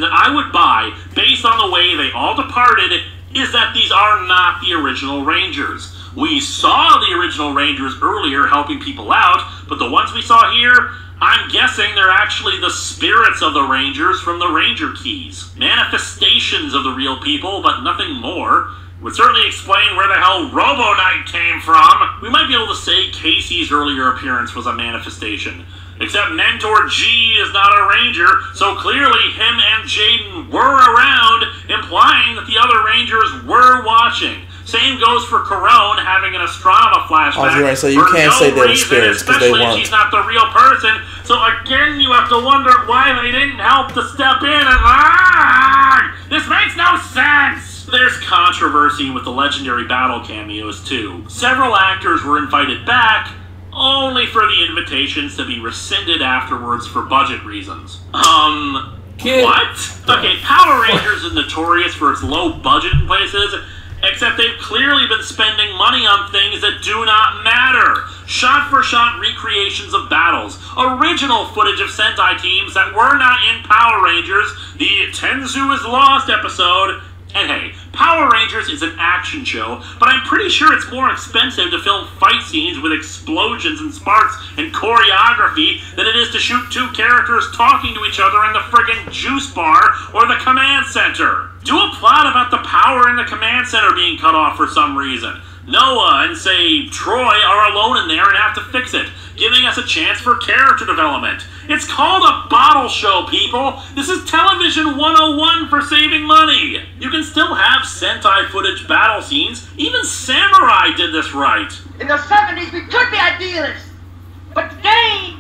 that I would buy, based on the way they all departed, is that these are not the original Rangers. We saw the original Rangers earlier helping people out, but the ones we saw here, I'm guessing they're actually the spirits of the Rangers from the Ranger Keys. Manifestations of the real people, but nothing more. Would certainly explain where the hell Robo Knight came from. We might be able to say Casey's earlier appearance was a manifestation. Except Mentor G is not a Ranger, so clearly him and Jaden were around, implying that the other Rangers were watching. Same goes for Corone having an Astronomer flashback. Oh, right, so you can't say they were spirits because they weren't. She's not the real person. So again, you have to wonder why they didn't help to step in and this makes no sense. There's controversy with the Legendary Battle cameos too. Several actors were invited back, only for the invitations to be rescinded afterwards for budget reasons. What? Okay, Power Rangers is notorious for its low budget in places, except they've clearly been spending money on things that do not matter. Shot-for-shot recreations of battles, original footage of Sentai teams that were not in Power Rangers, the Tenzu is Lost episode. And hey, Power Rangers is an action show, but I'm pretty sure it's more expensive to film fight scenes with explosions and sparks and choreography than it is to shoot two characters talking to each other in the friggin' juice bar or the command center. Do a plot about the power in the command center being cut off for some reason. Noah and, say, Troy are alone in there and have to fix it, giving us a chance for character development. It's called a bottle show, people! This is television 101 for saving money! You can still have Sentai footage battle scenes. Even Samurai did this right. In the 70s, we could be idealists. But today,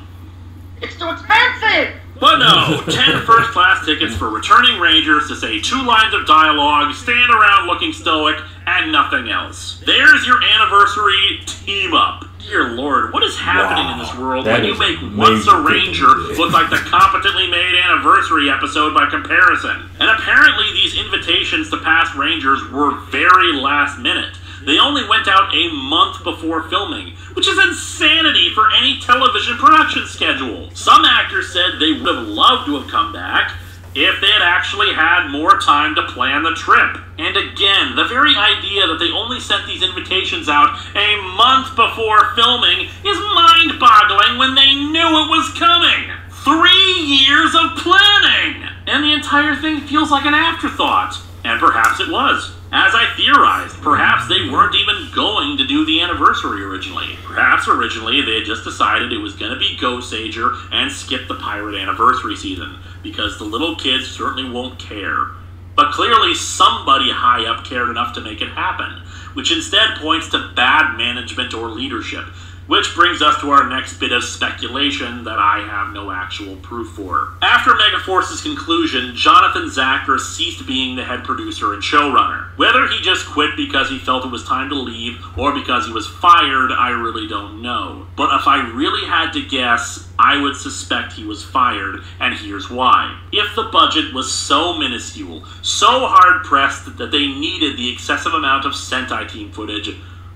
it's too expensive. But no, 10 first-class tickets for returning Rangers to say 2 lines of dialogue, stand around looking stoic, and nothing else. There's your anniversary team-up. Dear Lord, what is happening in this world when you make Once a Ranger look like the competently made anniversary episode by comparison? And apparently these invitations to past Rangers were very last minute. They only went out a month before filming, which is insanity for any television production schedule. Some actors said they would have loved to have come back if they had actually had more time to plan the trip. And again, the very idea that they only sent these invitations out a month before filming is mind-boggling when they knew it was coming. 3 years of planning! And the entire thing feels like an afterthought. And perhaps it was. As I theorized, perhaps they weren't even going to do the anniversary originally. Perhaps originally they had just decided it was going to be Ghost Sager and skip the Pirate Anniversary season, because the little kids certainly won't care. But clearly somebody high up cared enough to make it happen, which instead points to bad management or leadership. Which brings us to our next bit of speculation that I have no actual proof for. After Megaforce's conclusion, Jonathan Zachris ceased being the head producer and showrunner. Whether he just quit because he felt it was time to leave, or because he was fired, I really don't know. But if I really had to guess, I would suspect he was fired, and here's why. If the budget was so minuscule, so hard-pressed that they needed the excessive amount of Sentai team footage,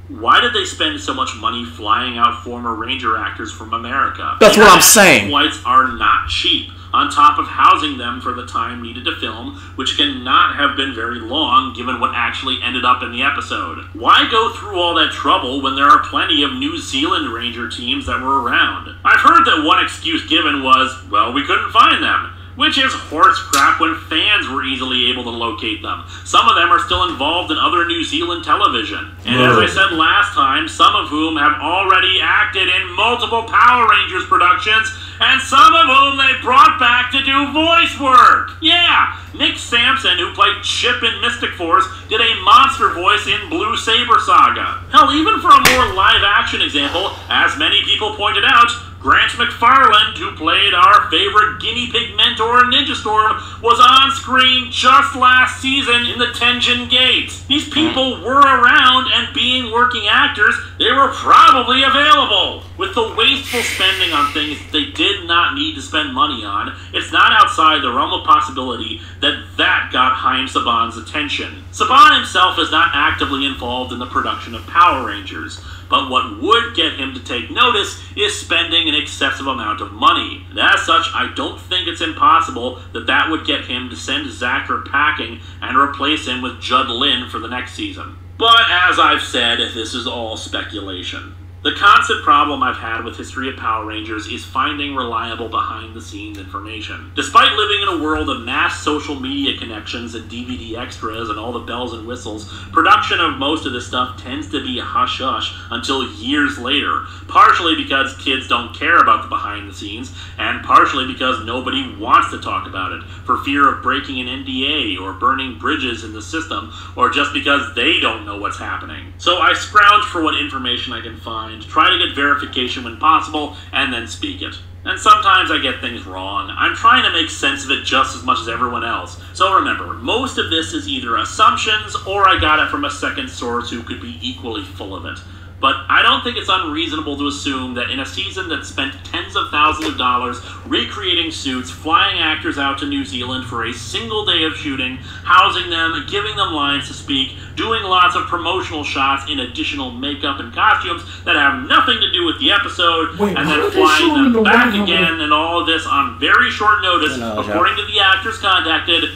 Why did they spend so much money flying out former Ranger actors from America? That's what I'm saying. Flights are not cheap, on top of housing them for the time needed to film, which cannot have been very long given what actually ended up in the episode. Why go through all that trouble when there are plenty of New Zealand Ranger teams that were around? I've heard that one excuse given was, well, we couldn't find them. Which is horse crap when fans were easily able to locate them. Some of them are still involved in other New Zealand television. And as I said last time, some of whom have already acted in multiple Power Rangers productions, and some of whom they brought back to do voice work. Yeah, Nick Sampson, who played Chip in Mystic Force, did a monster voice in Blue Saber Saga. Hell, even for a more live-action example, as many people pointed out, Grant McFarland, who played our favorite guinea pig mentor in Ninja Storm, was on screen just last season in the Tenjin Gate. These people were around, and being working actors, they were probably available. With the wasteful spending on things they did not need to spend money on, it's not outside the realm of possibility that got Haim Saban's attention. Saban himself is not actively involved in the production of Power Rangers, but what would get him to take notice is spending an excessive amount of money. And as such, I don't think it's impossible that would get him to send Zacher packing and replace him with Judd Lin for the next season. But as I've said, this is all speculation. The constant problem I've had with History of Power Rangers is finding reliable behind-the-scenes information. Despite living in a world of mass social media connections and DVD extras and all the bells and whistles, production of most of this stuff tends to be hush-hush until years later, partially because kids don't care about the behind-the-scenes, and partially because nobody wants to talk about it, for fear of breaking an NDA or burning bridges in the system, or just because they don't know what's happening. So I scrounge for what information I can find, try to get verification when possible, and then speak it. And sometimes I get things wrong. I'm trying to make sense of it just as much as everyone else. So remember, most of this is either assumptions, or I got it from a second source who could be equally full of it. But I don't think it's unreasonable to assume that in a season that spent tens of thousands of dollars recreating suits, flying actors out to New Zealand for a single day of shooting, housing them, giving them lines to speak, doing lots of promotional shots in additional makeup and costumes that have nothing to do with the episode, and then flying them back again, and all of this on very short notice, according to the actors contacted,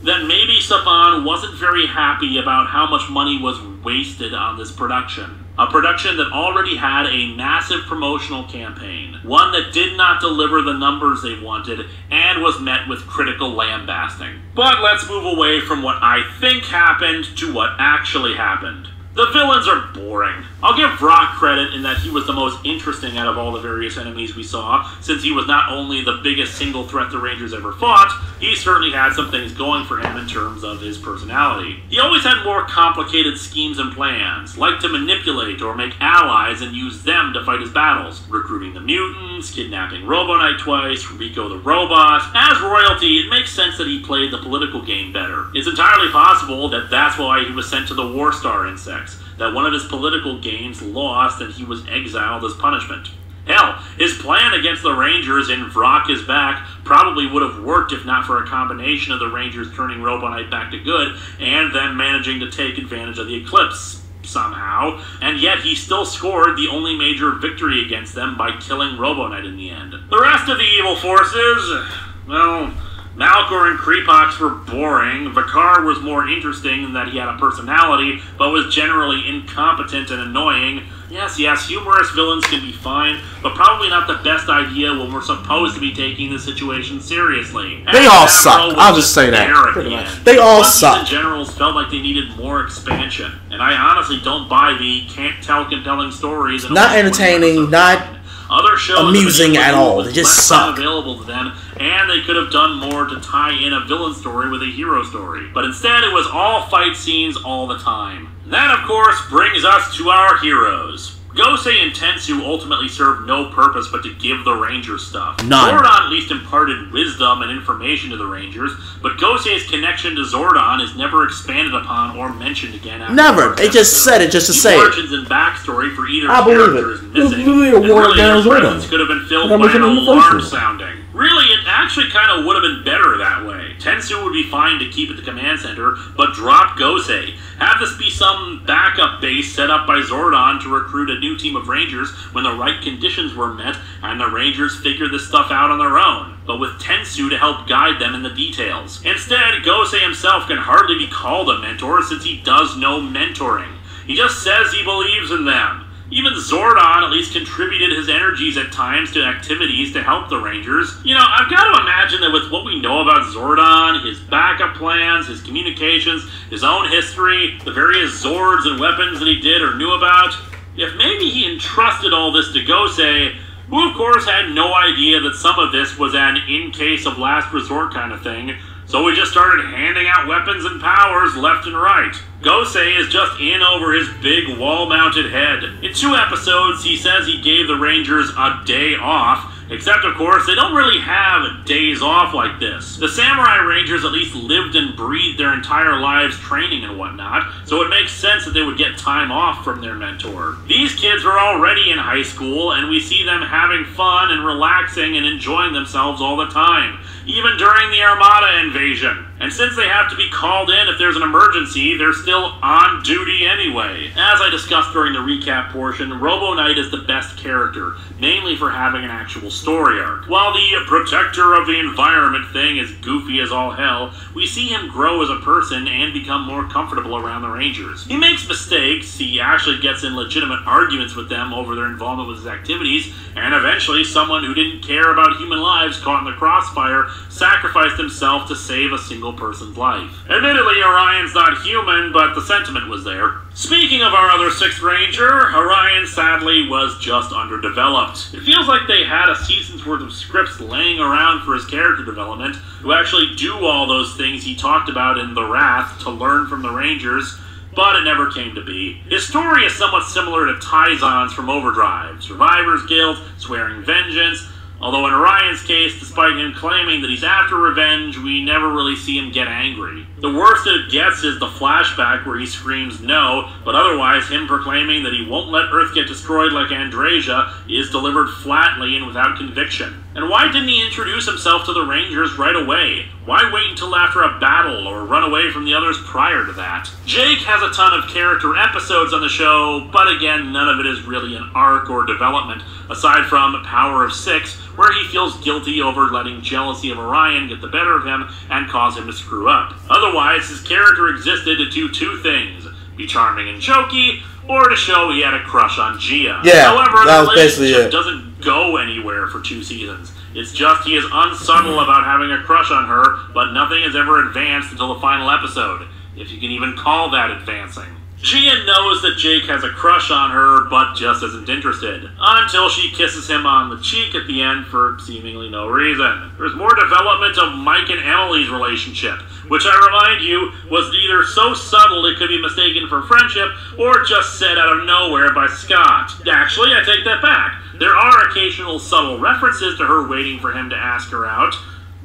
then maybe Saban wasn't very happy about how much money was wasted on this production. A production that already had a massive promotional campaign, one that did not deliver the numbers they wanted, and was met with critical lambasting. But let's move away from what I think happened to what actually happened. The villains are boring. I'll give Brock credit in that he was the most interesting out of all the various enemies we saw, since he was not only the biggest single threat the Rangers ever fought, he certainly had some things going for him in terms of his personality. He always had more complicated schemes and plans, like to manipulate or make allies and use them to fight his battles, recruiting the mutants, kidnapping Robo Knight twice, Rico the robot. As royalty, it makes sense that he played the political game better. It's entirely possible that that's why he was sent to the War Star Insects, that one of his political games lost and he was exiled as punishment. Hell, his plan against the Rangers in Vrock is Back probably would have worked if not for a combination of the Rangers turning Robo Knight back to good and them managing to take advantage of the eclipse somehow, and yet he still scored the only major victory against them by killing Robo Knight in the end. The rest of the evil forces, well, Malkor and Kreepox were boring. Vakar was more interesting in that he had a personality, but was generally incompetent and annoying. Yes, humorous villains can be fine, but probably not the best idea when we're supposed to be taking the situation seriously. They all suck. I'll just say that. Pretty much. They all suck. The generals felt like they needed more expansion, and I honestly don't buy the can't tell compelling stories. In not entertaining, not other shows amusing at all. They just suck. Available to them, and they could have done more to tie in a villain story with a hero story. But instead, it was all fight scenes all the time. And that, of course, brings us to our heroes. Gosei and Tensu ultimately served no purpose but to give the Rangers stuff. None. Zordon at least imparted wisdom and information to the Rangers, but Gosei's connection to Zordon is never expanded upon or mentioned again after never. They just said it just to say it. Origins and backstory for either character is missing. Really, their presence could have been filled by an alarm sounding. Really, it actually kind of would have been better that way. Tensu would be fine to keep at the command center, but drop Gosei. Have this be some backup base set up by Zordon to recruit a new team of Rangers when the right conditions were met, and the Rangers figure this stuff out on their own, but with Tensu to help guide them in the details. Instead, Gosei himself can hardly be called a mentor since he does no mentoring. He just says he believes in them. Even Zordon at least contributed his energies at times to activities to help the Rangers. You know, I've got to imagine that with what we know about Zordon, his backup plans, his communications, his own history, the various Zords and weapons that he did or knew about, if maybe he entrusted all this to Gosei, who of course had no idea that some of this was an in-case of last resort kind of thing, so we just started handing out weapons and powers left and right. Gosei is just in over his big wall-mounted head. In 2 episodes, he says he gave the Rangers a day off, except of course they don't really have days off like this. The Samurai Rangers at least lived and breathed their entire lives training and whatnot, so it makes sense that they would get time off from their mentor. These kids are already in high school, and we see them having fun and relaxing and enjoying themselves all the time, even during the Armada invasion. And since they have to be called in if there's an emergency, they're still on duty anyway. As I discussed during the recap portion, Robo Knight is the best character, mainly for having an actual story arc. While the protector of the environment thing is goofy as all hell, we see him grow as a person and become more comfortable around the Rangers. He makes mistakes, he actually gets in legitimate arguments with them over their involvement with his activities, and eventually someone who didn't care about human lives caught in the crossfire sacrificed himself to save a single person's life. Admittedly, Orion's not human, but the sentiment was there. Speaking of our other 6th Ranger, Orion sadly was just underdeveloped. It feels like they had a season's worth of scripts laying around for his character development to actually do all those things he talked about in The Wrath to learn from the Rangers, but it never came to be. His story is somewhat similar to Taizan's from Overdrive, Survivor's Guilt, Swearing Vengeance, although in Orion's case, despite him claiming that he's after revenge, we never really see him get angry. The worst it gets is the flashback where he screams no, but otherwise him proclaiming that he won't let Earth get destroyed like Andresia is delivered flatly and without conviction. And why didn't he introduce himself to the Rangers right away? Why wait until after a battle or run away from the others prior to that? Jake has a ton of character episodes on the show, but again, none of it is really an arc or development, aside from Power of 6, where he feels guilty over letting jealousy of Orion get the better of him and cause him to screw up. Otherwise, his character existed to do 2 things: be charming and jokey, or to show he had a crush on Gia. Yeah, however, that the was basically relationship it. doesn't go anywhere for 2 seasons. It's just he is unsubtle about having a crush on her, but nothing is ever advanced until the final episode, if you can even call that advancing. Gia knows that Jake has a crush on her, but just isn't interested, until she kisses him on the cheek at the end for seemingly no reason. There's more development of Mike and Emily's relationship, which I remind you was either so subtle it could be mistaken for friendship, or just said out of nowhere by Scott. Actually, I take that back. There are occasional subtle references to her waiting for him to ask her out,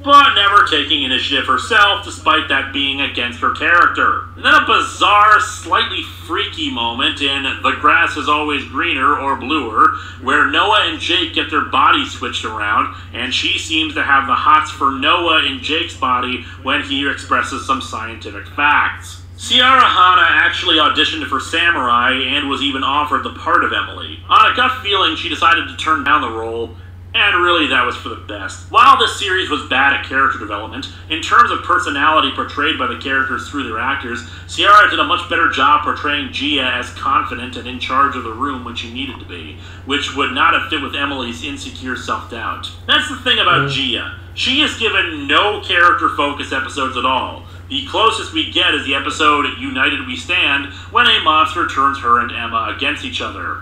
but never taking initiative herself, despite that being against her character. And then a bizarre, slightly freaky moment in The Grass is Always Greener or Bluer, where Noah and Jake get their bodies switched around, and she seems to have the hots for Noah in Jake's body when he expresses some scientific facts. Ciara Hana actually auditioned for Samurai and was even offered the part of Emily. On a gut feeling, she decided to turn down the role, and really that was for the best. While this series was bad at character development, in terms of personality portrayed by the characters through their actors, Ciara did a much better job portraying Gia as confident and in charge of the room when she needed to be, which would not have fit with Emily's insecure self-doubt. That's the thing about Gia. She is given no character focus episodes at all. The closest we get is the episode United We Stand, when a monster turns her and Emma against each other.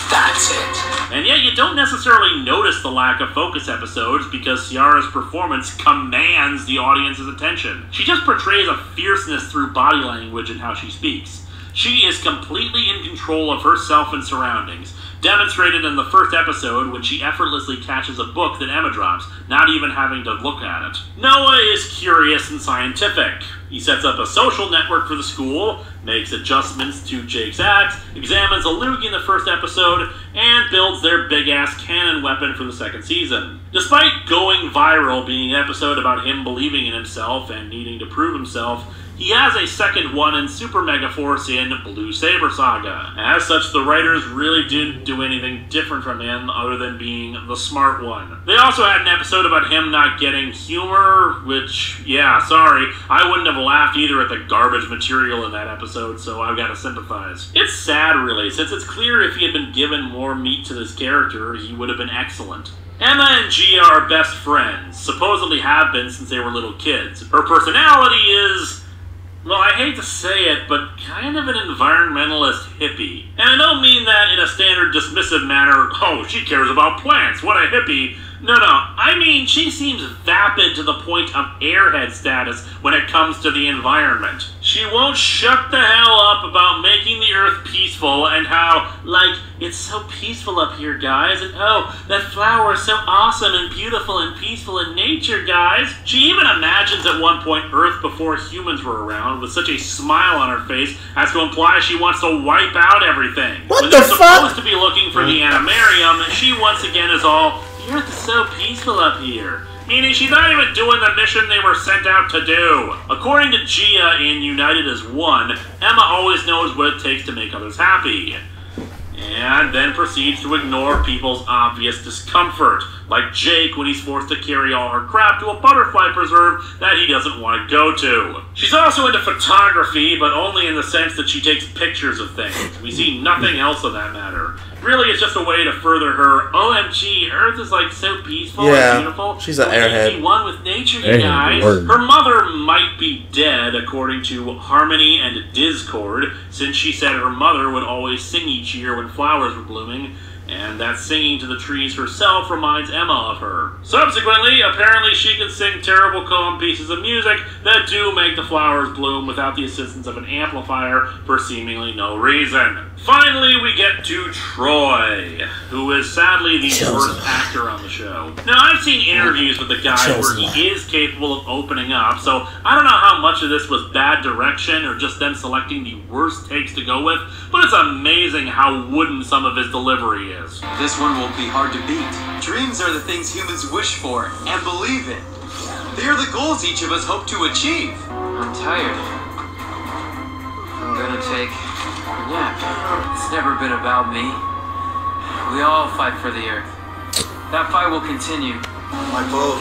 That's it. And yet you don't necessarily notice the lack of focus episodes because Ciara's performance commands the audience's attention. She just portrays a fierceness through body language and how she speaks. She is completely in control of herself and surroundings, demonstrated in the first episode when she effortlessly catches a book that Emma drops, not even having to look at it. Noah is curious and scientific. He sets up a social network for the school, makes adjustments to Jake's axe, examines a loogie in the first episode, and builds their big-ass cannon weapon for the second season. Despite going viral being an episode about him believing in himself and needing to prove himself, he has a second one in Super Megaforce in Blue Saber Saga. As such, the writers really didn't do anything different from him other than being the smart one. They also had an episode about him not getting humor, which, yeah, sorry, I wouldn't have laughed either at the garbage material in that episode, so I've got to sympathize. It's sad, really, since it's clear if he had been given more meat to this character, he would have been excellent. Emma and Gia are best friends, supposedly have been since they were little kids. Her personality is... well, I hate to say it, but kind of an environmentalist hippie. And I don't mean that in a standard dismissive manner, oh, she cares about plants, what a hippie. No, I mean she seems vapid to the point of airhead status when it comes to the environment. She won't shut the hell up about making the earth peaceful and how, like, it's so peaceful up here, guys, and oh, that flower is so awesome and beautiful and peaceful in nature, guys. She even imagines at one point Earth before humans were around with such a smile on her face as to imply she wants to wipe out everything. What when the they're supposed to be looking for the animarium, she once again is all, the earth is so peaceful up here. Meaning she's not even doing the mission they were sent out to do. According to Gia in United as One, Emma always knows what it takes to make others happy. And then proceeds to ignore people's obvious discomfort, like Jake when he's forced to carry all her crap to a butterfly preserve that he doesn't want to go to. She's also into photography, but only in the sense that she takes pictures of things. We see nothing else of that matter. Really, it's just a way to further her, OMG, Earth is like so peaceful and beautiful. She's an airhead. Be one with nature, you guys. Her mother might be dead, according to Harmony and Discord, since she said her mother would always sing each year when flowers were blooming, and that singing to the trees herself reminds Emma of her. Subsequently, apparently she can sing terrible calm pieces of music that do make the flowers bloom without the assistance of an amplifier for seemingly no reason. Finally, we get to Troy, who is sadly the worst actor on the show. Now, I've seen interviews with the guy where he is capable of opening up, so I don't know how much of this was bad direction or just them selecting the worst takes to go with, but it's amazing how wooden some of his delivery is. This one won't be hard to beat. Dreams are the things humans wish for and believe in. They are the goals each of us hope to achieve. I'm tired. I'm gonna take a nap. It's never been about me. We all fight for the Earth. That fight will continue. My vote.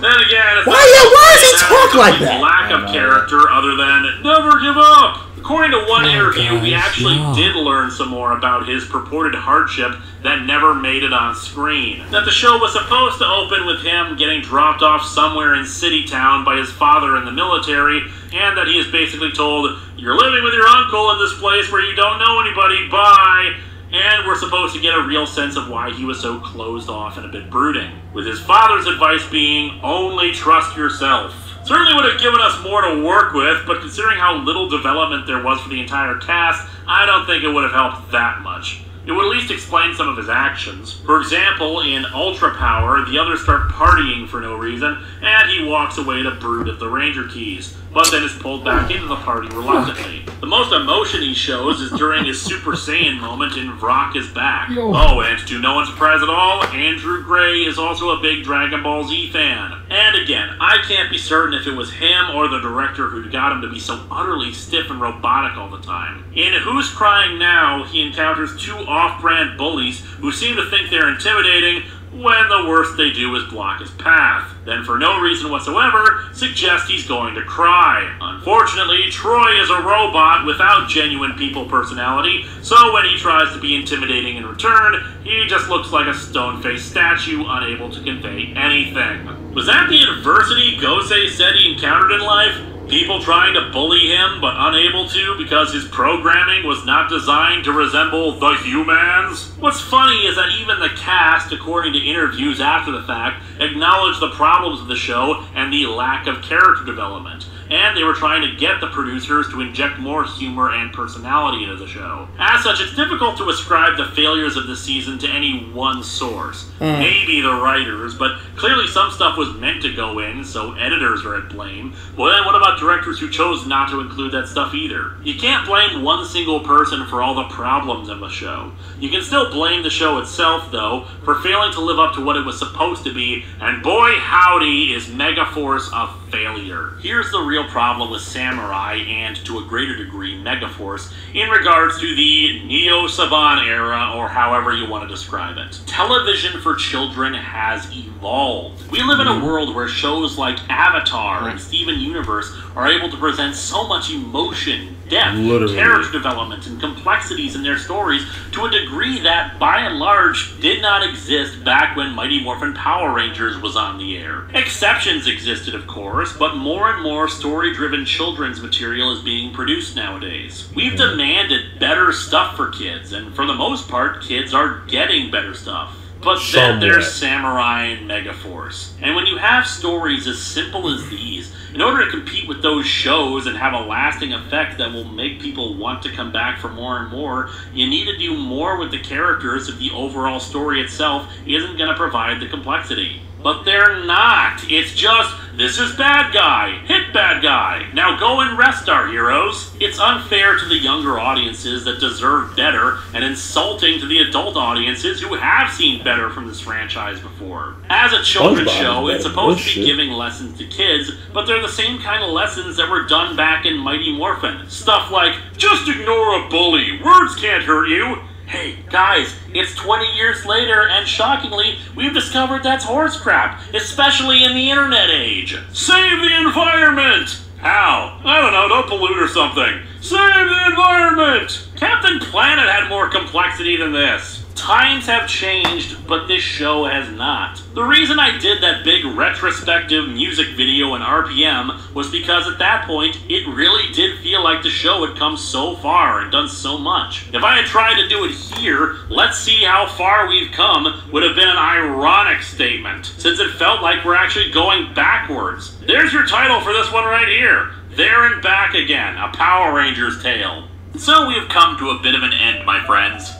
Then again, why does he talk like that? Lack of character other than never give up. According to one interview, we actually did learn some more about his purported hardship that never made it on screen. That the show was supposed to open with him getting dropped off somewhere in City Town by his father in the military, and that he is basically told, you're living with your uncle in this place where you don't know anybody, bye! And we're supposed to get a real sense of why he was so closed off and a bit brooding, with his father's advice being, only trust yourself. Certainly would have given us more to work with, but considering how little development there was for the entire cast, I don't think it would have helped that much. It would at least explain some of his actions. For example, in Ultra Power, the others start partying for no reason, and he walks away to brood at the Ranger Keys, but then is pulled back into the party reluctantly. The most emotion he shows is during his Super Saiyan moment in Vrock is Back. Oh, and to no one's surprise at all, Andrew Gray is also a big Dragon Ball Z fan. And again, I can't be certain if it was him or the director who got him to be so utterly stiff and robotic all the time. In Who's Crying Now, he encounters two off-brand bullies who seem to think they're intimidating when the worst they do is block his path. Then for no reason whatsoever, suggest he's going to cry. Unfortunately, Troy is a robot without genuine people personality, so when he tries to be intimidating in return, he just looks like a stone-faced statue unable to convey anything. Was that the adversity Gosei said he encountered in life? People trying to bully him, but unable to because his programming was not designed to resemble the humans? What's funny is that even the cast, according to interviews after the fact, acknowledged the problems of the show and the lack of character development. and they were trying to get the producers to inject more humor and personality into the show. As such, it's difficult to ascribe the failures of this season to any one source. Maybe the writers, but clearly some stuff was meant to go in, so editors are at blame. Well, then what about directors who chose not to include that stuff either? You can't blame one single person for all the problems of the show. You can still blame the show itself, though, for failing to live up to what it was supposed to be, and boy howdy is Megaforce a failure. Here's the real problem with Samurai, and to a greater degree Megaforce, in regards to the Neo-Saban era, or however you want to describe it. Television for children has evolved. We live in a world where shows like Avatar and Steven Universe are able to present so much emotion, depth, character development, and complexities in their stories to a degree that, by and large, did not exist back when Mighty Morphin Power Rangers was on the air. Exceptions existed, of course, but more and more story-driven children's material is being produced nowadays. We've demanded better stuff for kids, and for the most part, kids are getting better stuff. But then there's Samurai and Megaforce. And when you have stories as simple as these, in order to compete with those shows and have a lasting effect that will make people want to come back for more and more, you need to do more with the characters if the overall story itself isn't going to provide the complexity. But they're not. It's just, this is bad guy, hit bad guy, now go and rest our heroes. It's unfair to the younger audiences that deserve better, and insulting to the adult audiences who have seen better from this franchise before. As a children's show, it's supposed to be giving lessons to kids, but they're the same kind of lessons that were done back in Mighty Morphin. Stuff like, just ignore a bully, words can't hurt you. Hey, guys, it's 20 years later, and shockingly, we've discovered that's horse crap, especially in the internet age. Save the environment! How? I don't know, don't pollute or something. Save the environment! Captain Planet had more complexity than this. Times have changed, but this show has not. The reason I did that big retrospective music video in RPM was because at that point, it really did feel like the show had come so far and done so much. If I had tried to do it here, let's see how far we've come, would have been an ironic statement, since it felt like we're actually going backwards. There's your title for this one right here. There and Back Again, a Power Rangers tale. So we have come to a bit of an end, my friends.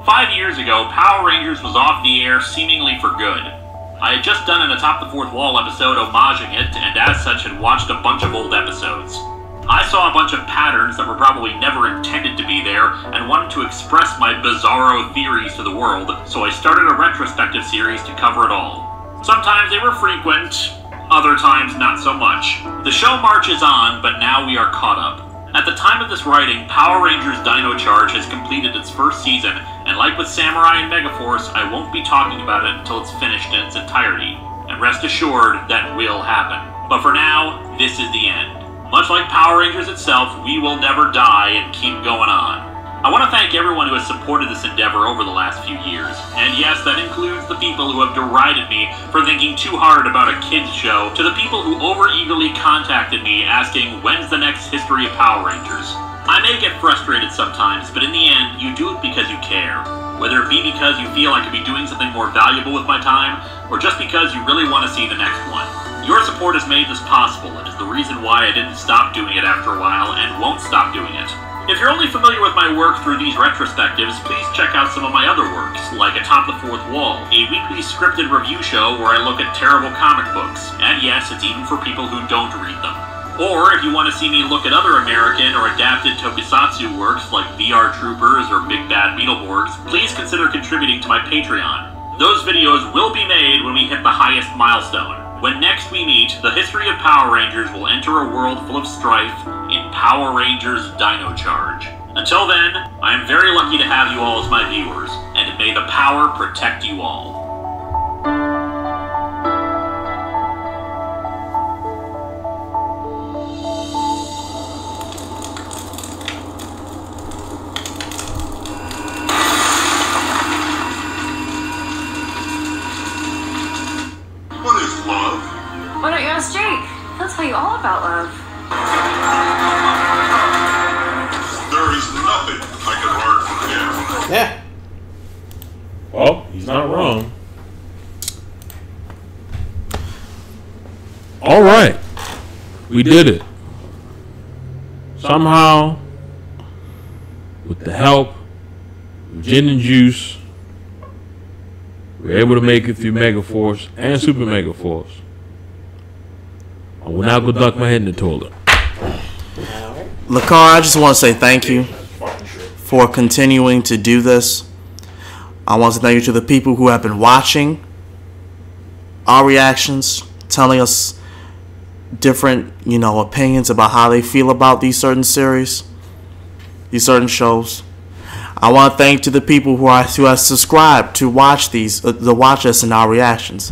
5 years ago, Power Rangers was off the air seemingly for good. I had just done an Atop the Fourth Wall episode homaging it, and as such had watched a bunch of old episodes. I saw a bunch of patterns that were probably never intended to be there, and wanted to express my bizarro theories to the world, so I started a retrospective series to cover it all. Sometimes they were frequent, other times not so much. The show marches on, but now we are caught up. At the time of this writing, Power Rangers Dino Charge has completed its first season, and like with Samurai and Megaforce, I won't be talking about it until it's finished in its entirety. And rest assured, that will happen. But for now, this is the end. Much like Power Rangers itself, we will never die and keep going on. I want to thank everyone who has supported this endeavor over the last few years. And yes, that includes the people who have derided me for thinking too hard about a kids show, to the people who over-eagerly contacted me asking, when's the next History of Power Rangers? I may get frustrated sometimes, but in the end, you do it because you care. Whether it be because you feel I could be doing something more valuable with my time, or just because you really want to see the next one. Your support has made this possible, and is the reason why I didn't stop doing it after a while, and won't stop doing it. If you're only familiar with my work through these retrospectives, please check out some of my other works, like Atop the Fourth Wall, a weekly scripted review show where I look at terrible comic books, and yes, it's even for people who don't read them. Or if you want to see me look at other American or adapted tokusatsu works like VR Troopers or Big Bad Beetleborgs, please consider contributing to my Patreon. Those videos will be made when we hit the highest milestone. When next we meet, the history of Power Rangers will enter a world full of strife in Power Rangers Dino Charge. Until then, I am very lucky to have you all as my viewers, and may the power protect you all. What is love? Why don't you ask Jake? He'll tell you all about love. There is nothing I can learn from him. Yeah. Well, he's not wrong. All right. We did it. somehow, with the help of gin and juice, we were able to make it through Megaforce and Super Megaforce. I will now go duck my head in the toilet. Linkara, I just want to say thank you for continuing to do this. I want to thank you to the people who have been watching our reactions, telling us different, opinions about how they feel about these certain series, these certain shows. I want to thank to the people who have subscribed to watch to watch us in our reactions.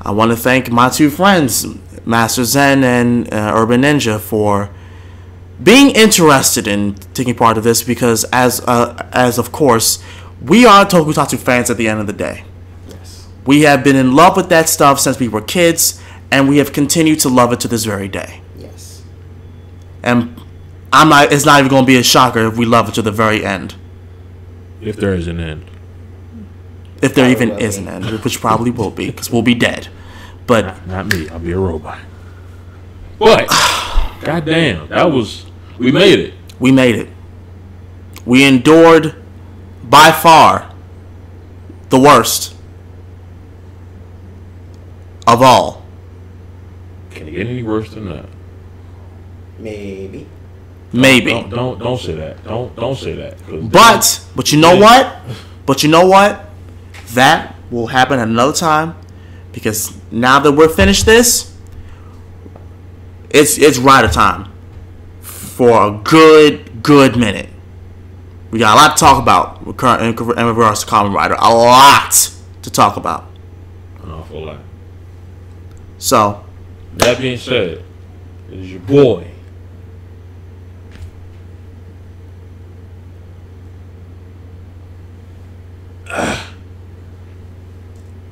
I want to thank my two friends, Master Zen and Urban Ninja, for being interested in taking part of this, because as of course we are Tokusatsu fans at the end of the day. Yes. We We have been in love with that stuff since we were kids, and we have continued to love it to this very day. Yes. And it's not even going to be a shocker if we love it to the very end. If there is an end. If there even is an end, which probably will be, because we'll be dead. But not me. I'll be a robot. But goddamn, we made it. We made it. We endured by far the worst of all. Can it get any worse than that? Maybe. Maybe. Don't say that. Don't say that. But you know what? But you know what? That will happen at another time, because now that we're finished this, it's right of time for a good minute. We got a lot to talk about in regards to Kamen Rider. A lot to talk about. An awful lot. So, that being said, it is your boy.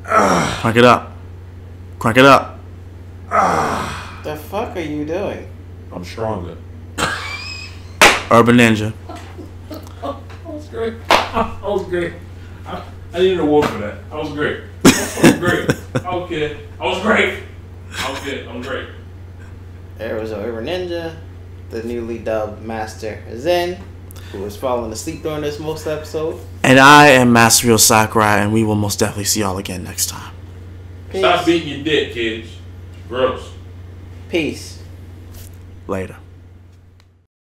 Crank it up. Crank it up. The fuck are you doing? I'm stronger. Urban Ninja. That was great. That was great. I need an award for that. That was great. That was great. Okay. I was great. Okay, I'm great. There was Urban Ninja, the newly dubbed Master Zen, who was falling asleep during this most episode. And I am Master Real Sakurai, and we will most definitely see y'all again next time. Peace. Stop beating your dick, kids. Gross. Peace. Later.